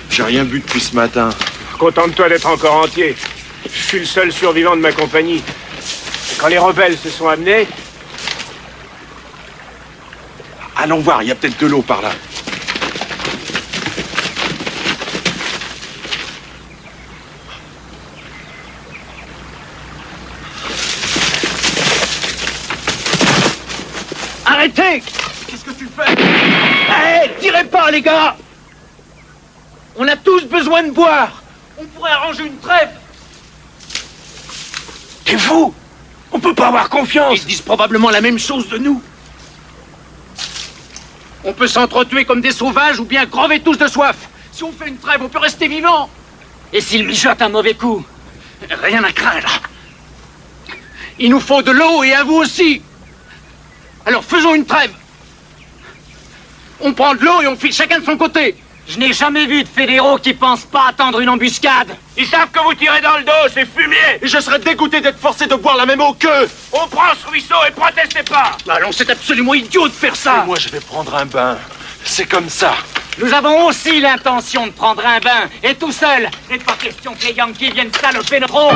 J'ai rien bu depuis ce matin. Contente-toi d'être encore entier. Je suis le seul survivant de ma compagnie. Et quand les rebelles se sont amenés... Allons voir, il y a peut-être de l'eau par là. Arrêtez! Qu'est-ce que tu fais? Hé, tirez pas, les gars! On a tous besoin de boire. On pourrait arranger une trêve. T'es fou! On peut pas avoir confiance! Ils disent probablement la même chose de nous. On peut s'entretuer comme des sauvages ou bien crever tous de soif. Si on fait une trêve, on peut rester vivant. Et s'ils mijotent un mauvais coup? Rien à craindre. Il nous faut de l'eau et à vous aussi. Alors faisons une trêve. On prend de l'eau et on file chacun de son côté. Je n'ai jamais vu de fédéraux qui pensent pas attendre une embuscade. Ils savent que vous tirez dans le dos, c'est fumier. Et je serais dégoûté d'être forcé de boire la même eau qu'eux. On prend ce ruisseau et protestez pas. Allons, c'est absolument idiot de faire ça. Et moi, je vais prendre un bain. C'est comme ça. Nous avons aussi l'intention de prendre un bain. Et tout seul. Il n'est pas question que les Yankees viennent saloper notre eau.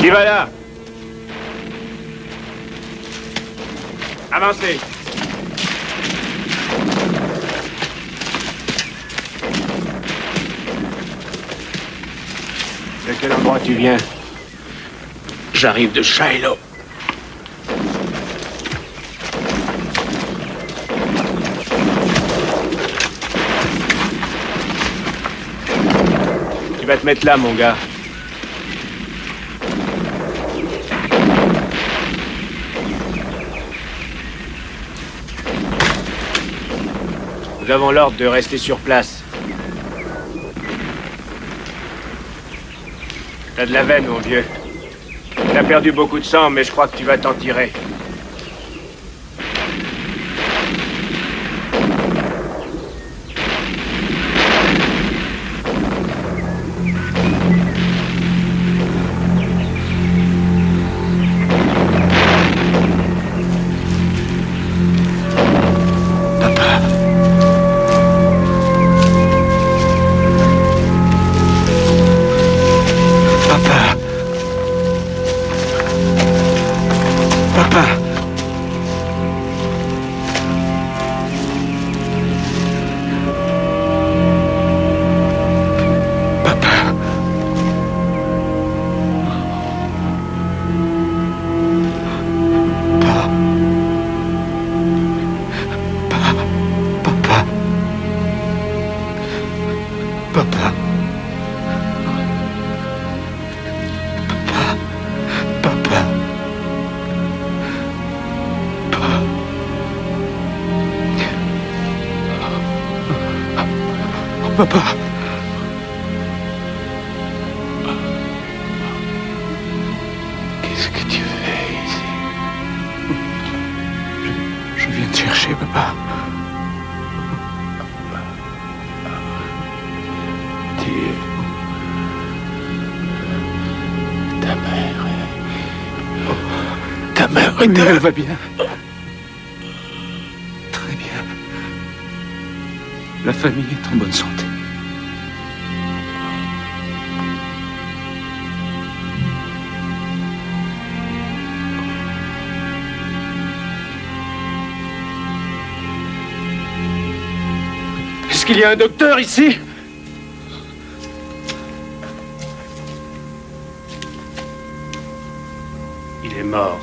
Qui va là? Avancez. De quel endroit tu viens? J'arrive de Shiloh. Tu vas te mettre là, mon gars. Nous avons l'ordre de rester sur place. T'as de la veine, mon vieux. T'as perdu beaucoup de sang, mais je crois que tu vas t'en tirer. Papa. Qu'est-ce que tu fais ici? Je viens te chercher, papa. Ta mère. Ta mère, elle va bien. Très bien. La famille est en bonne santé. Est-ce qu'il y a un docteur ici? Il est mort.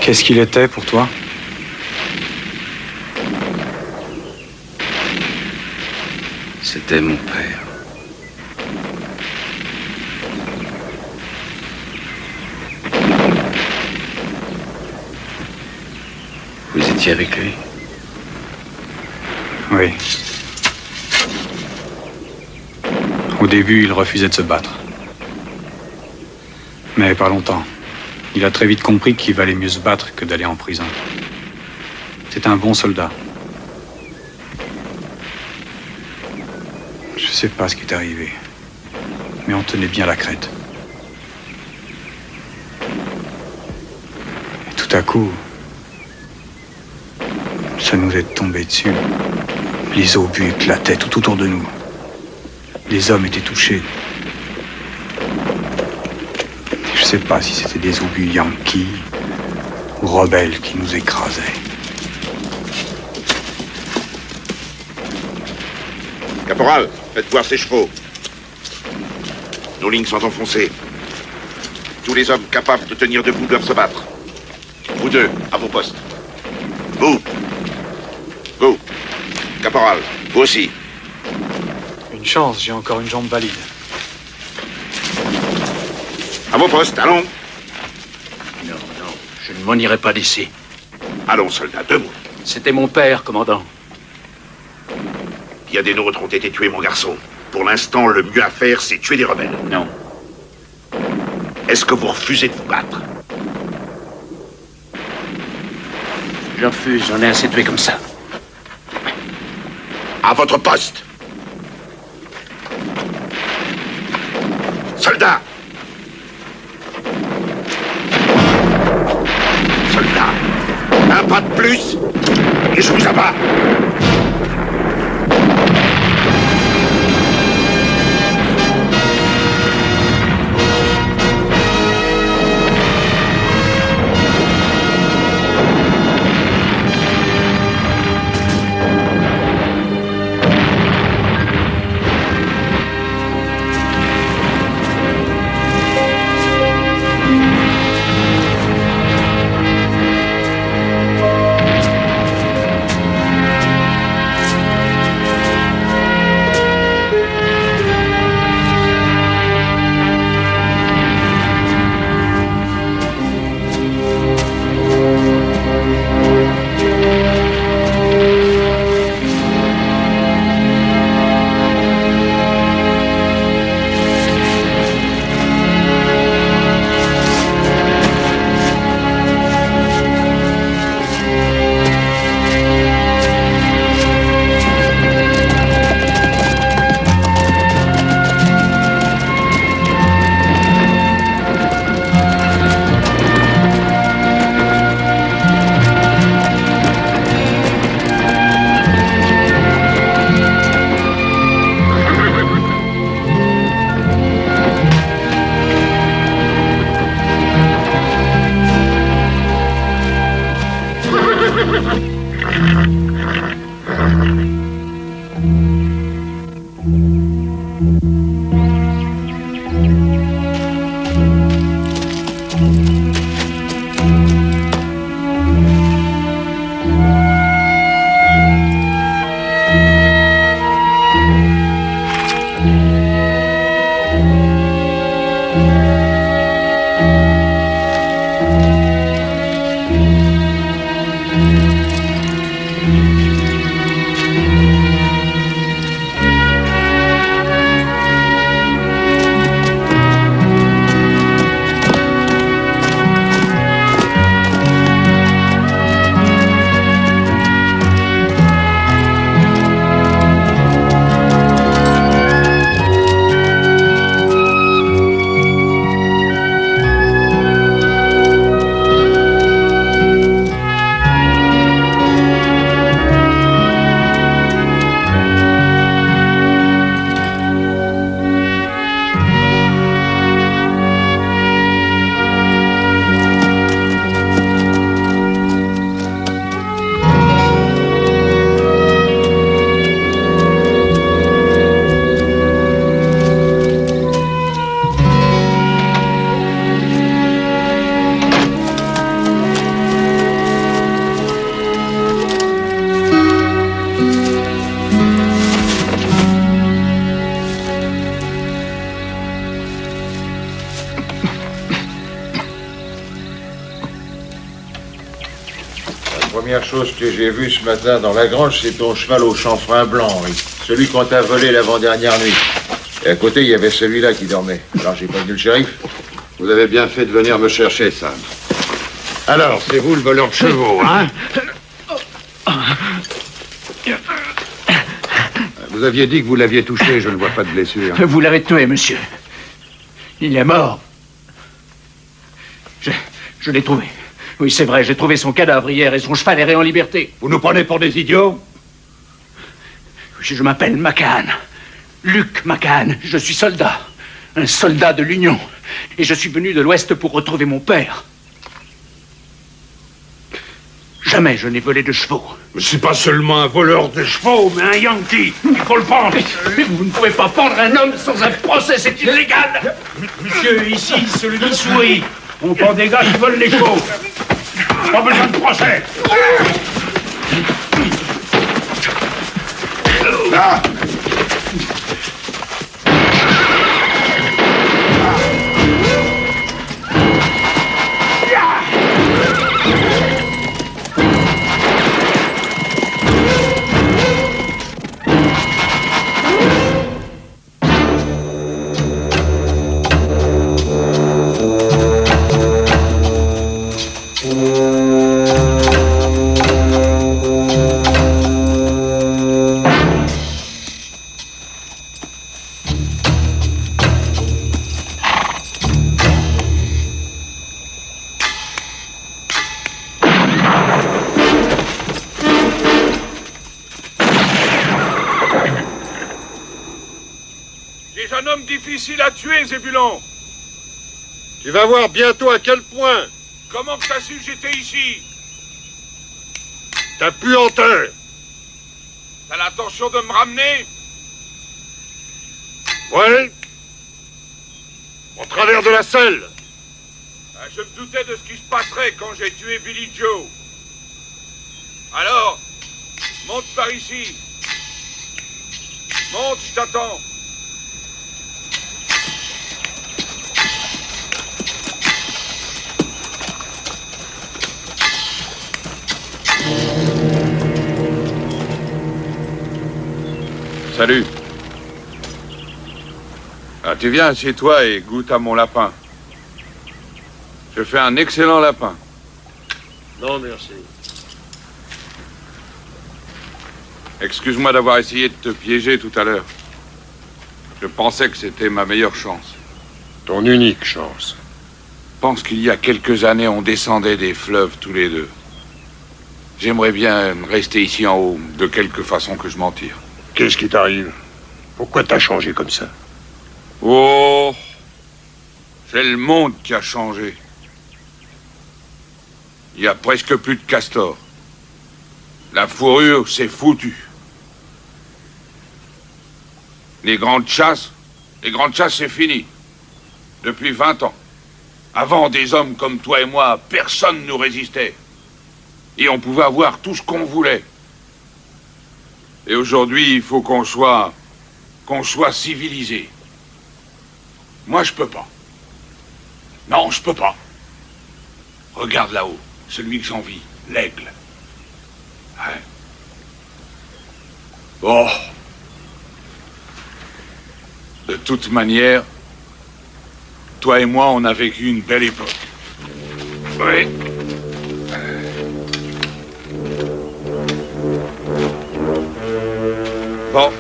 Qu'est-ce qu'il était pour toi? C'était mon père. Vous étiez avec lui? Oui. Au début, il refusait de se battre. Mais pas longtemps. Il a très vite compris qu'il valait mieux se battre que d'aller en prison. C'est un bon soldat. Je sais pas ce qui est arrivé, mais on tenait bien la crête. Et tout à coup, ça nous est tombé dessus. Les obus éclataient tout autour de nous. Les hommes étaient touchés. Je sais pas si c'était des obus yankees ou rebelles qui nous écrasaient. Caporal, faites voir ces chevaux. Nos lignes sont enfoncées. Tous les hommes capables de tenir debout doivent se battre. Vous deux, à vos postes. Vous. Vous. Caporal, vous aussi. Une chance, j'ai encore une jambe valide. À vos postes, allons. Non, je ne m'en irai pas d'ici. Allons, soldats, debout. C'était mon père, commandant. Il y a des nôtres ont été tués, mon garçon. Pour l'instant, le mieux à faire, c'est tuer des rebelles. Non. Est-ce que vous refusez de vous battre? Je refuse, j'en ai assez tué comme ça. À votre poste. Soldats. Soldats. Un pas de plus, et je vous abats. première chose que j'ai vue ce matin dans la grange, c'est ton cheval au chanfrein blanc, oui. Celui qu'on t'a volé l'avant-dernière nuit. Et à côté, il y avait celui-là qui dormait. Alors j'ai prévenu le shérif. Vous avez bien fait de venir me chercher, Sam. Alors, c'est vous le voleur de chevaux, hein? Vous aviez dit que vous l'aviez touché, je ne vois pas de blessure. Vous l'avez tué, monsieur. Il est mort. Je l'ai trouvé. Oui, c'est vrai, j'ai trouvé son cadavre hier et son cheval errait en liberté. Vous nous prenez pour des idiots? Je m'appelle McCann. Luc McCann. Je suis soldat. Un soldat de l'Union. Et je suis venu de l'Ouest pour retrouver mon père. Jamais je n'ai volé de chevaux. Mais c'est pas seulement un voleur de chevaux, mais un Yankee. Il faut le prendre. Mais vous ne pouvez pas prendre un homme sans un procès, c'est illégal. Monsieur, ici, c'est le Missouri. On prend des gars qui volent les chevaux. Pas besoin de procès. Là. Difficile à tuer, Zébulon. Tu vas voir bientôt à quel point. Comment que t'as su que j'étais ici? T'as pu en terre. T'as l'intention de me ramener? Ouais. Au travers de la selle. Je me doutais de ce qui se passerait quand j'ai tué Billy Joe. Alors, monte par ici. Monte, je t'attends. Salut. Ah, tu viens chez toi et goûte à mon lapin. Je fais un excellent lapin. Non, merci. Excuse-moi d'avoir essayé de te piéger tout à l'heure. Je pensais que c'était ma meilleure chance. Ton unique chance. Je pense qu'il y a quelques années, on descendait des fleuves tous les deux. J'aimerais bien rester ici en haut, de quelque façon que je m'en tire. Qu'est-ce qui t'arrive? Pourquoi t'as changé comme ça? Oh, c'est le monde qui a changé. Il y a presque plus de castors. La fourrure, c'est foutu. Les grandes chasses, c'est fini. Depuis 20 ans. Avant, des hommes comme toi et moi, personne ne nous résistait. Et on pouvait avoir tout ce qu'on voulait. Et aujourd'hui, il faut qu'on soit civilisé. Moi, je peux pas. Non, je peux pas. Regarde là-haut, celui que j'envie, l'aigle. Ouais. Oh. De toute manière, toi et moi, on a vécu une belle époque. Oui. Bon.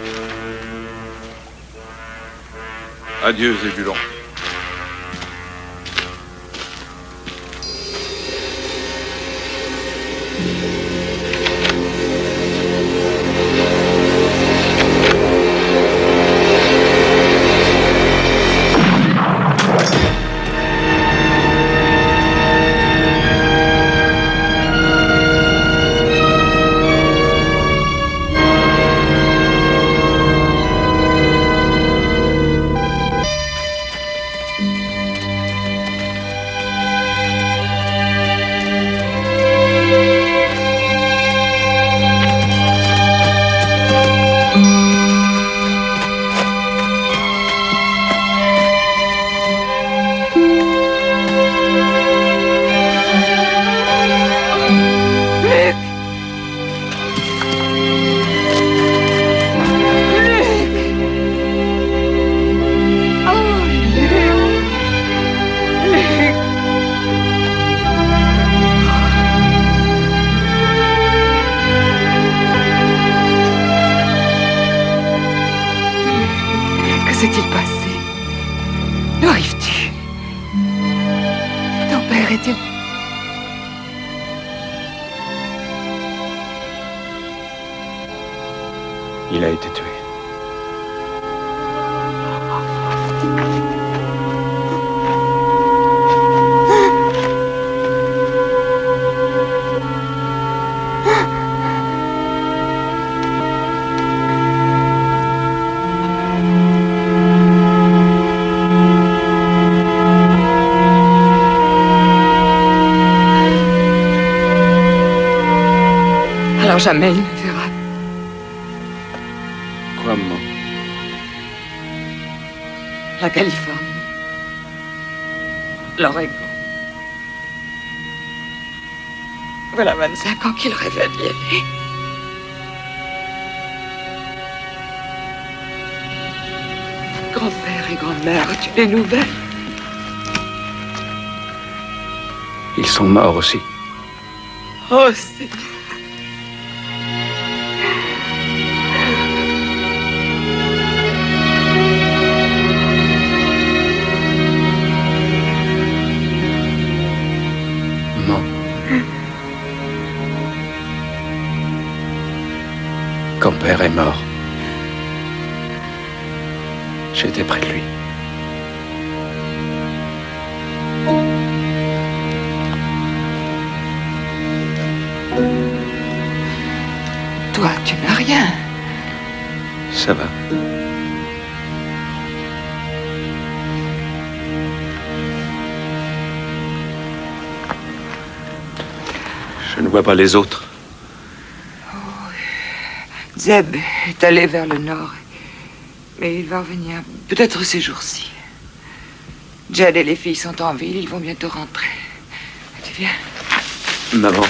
Adieu, Zébulon. père était... Il a été tué. Alors jamais il ne verra. Quoi, maman? La Californie. L'Oregon. Voilà 25 ans qu'il rêvait d'y aller. Grand-père et grand-mère, as-tu des nouvelles? Ils sont morts aussi. Oh, Seigneur. Quand père est mort, j'étais près de lui. Toi, tu n'as rien. Ça va. Je ne vois pas les autres. Zeb est allé vers le nord, mais il va revenir peut-être ces jours-ci. Jed et les filles sont en ville, ils vont bientôt rentrer. Tu viens? Maman.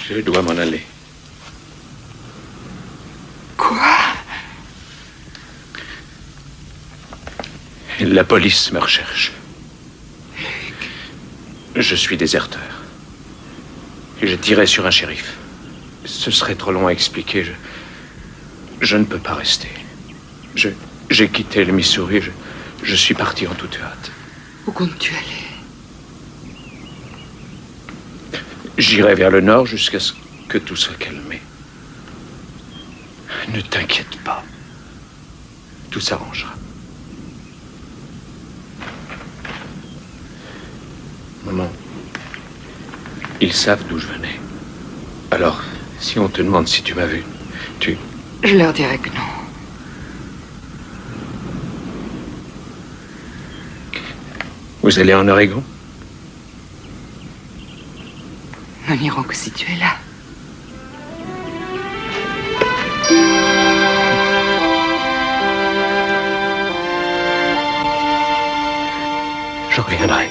Je dois m'en aller. Quoi? La police me recherche. Je suis déserteur. Je tirais sur un shérif. Ce serait trop long à expliquer. Je ne peux pas rester. J'ai quitté le Missouri. Je suis parti en toute hâte. Où comptes-tu aller? J'irai vers le nord jusqu'à ce que tout soit calmé. Ne t'inquiète pas. Tout s'arrangera. Maman, ils savent d'où je venais. Alors, si on te demande si tu m'as vu, tu... Je leur dirai que non. Vous allez en Oregon? Nous n'irons que si tu es là. Je reviendrai.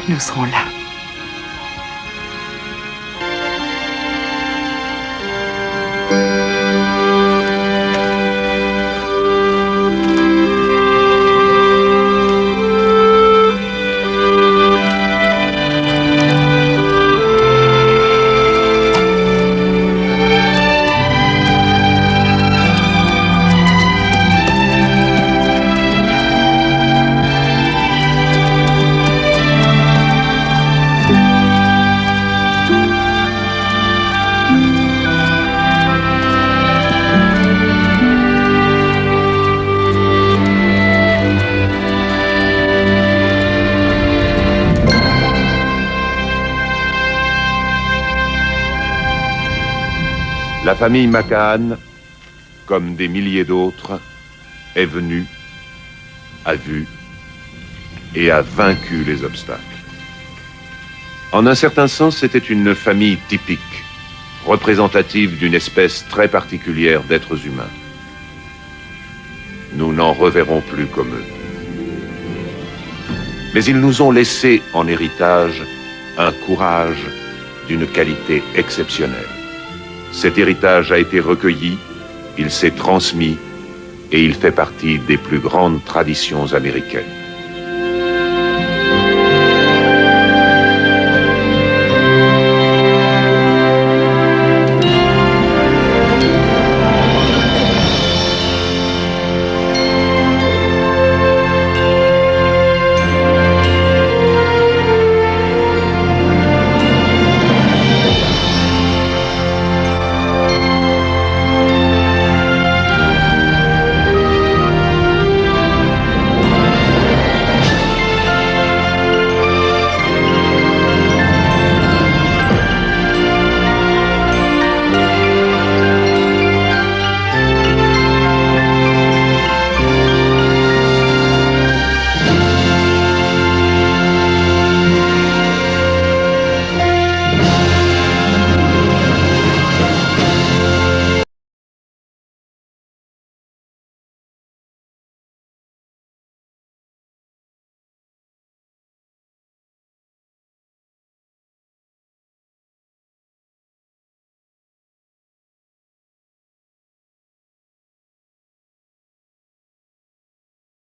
Nous serons là. La famille McCann, comme des milliers d'autres, est venue, a vu et a vaincu les obstacles. En un certain sens, c'était une famille typique, représentative d'une espèce très particulière d'êtres humains. Nous n'en reverrons plus comme eux. Mais ils nous ont laissé en héritage un courage d'une qualité exceptionnelle. Cet héritage a été recueilli, il s'est transmis et il fait partie des plus grandes traditions américaines.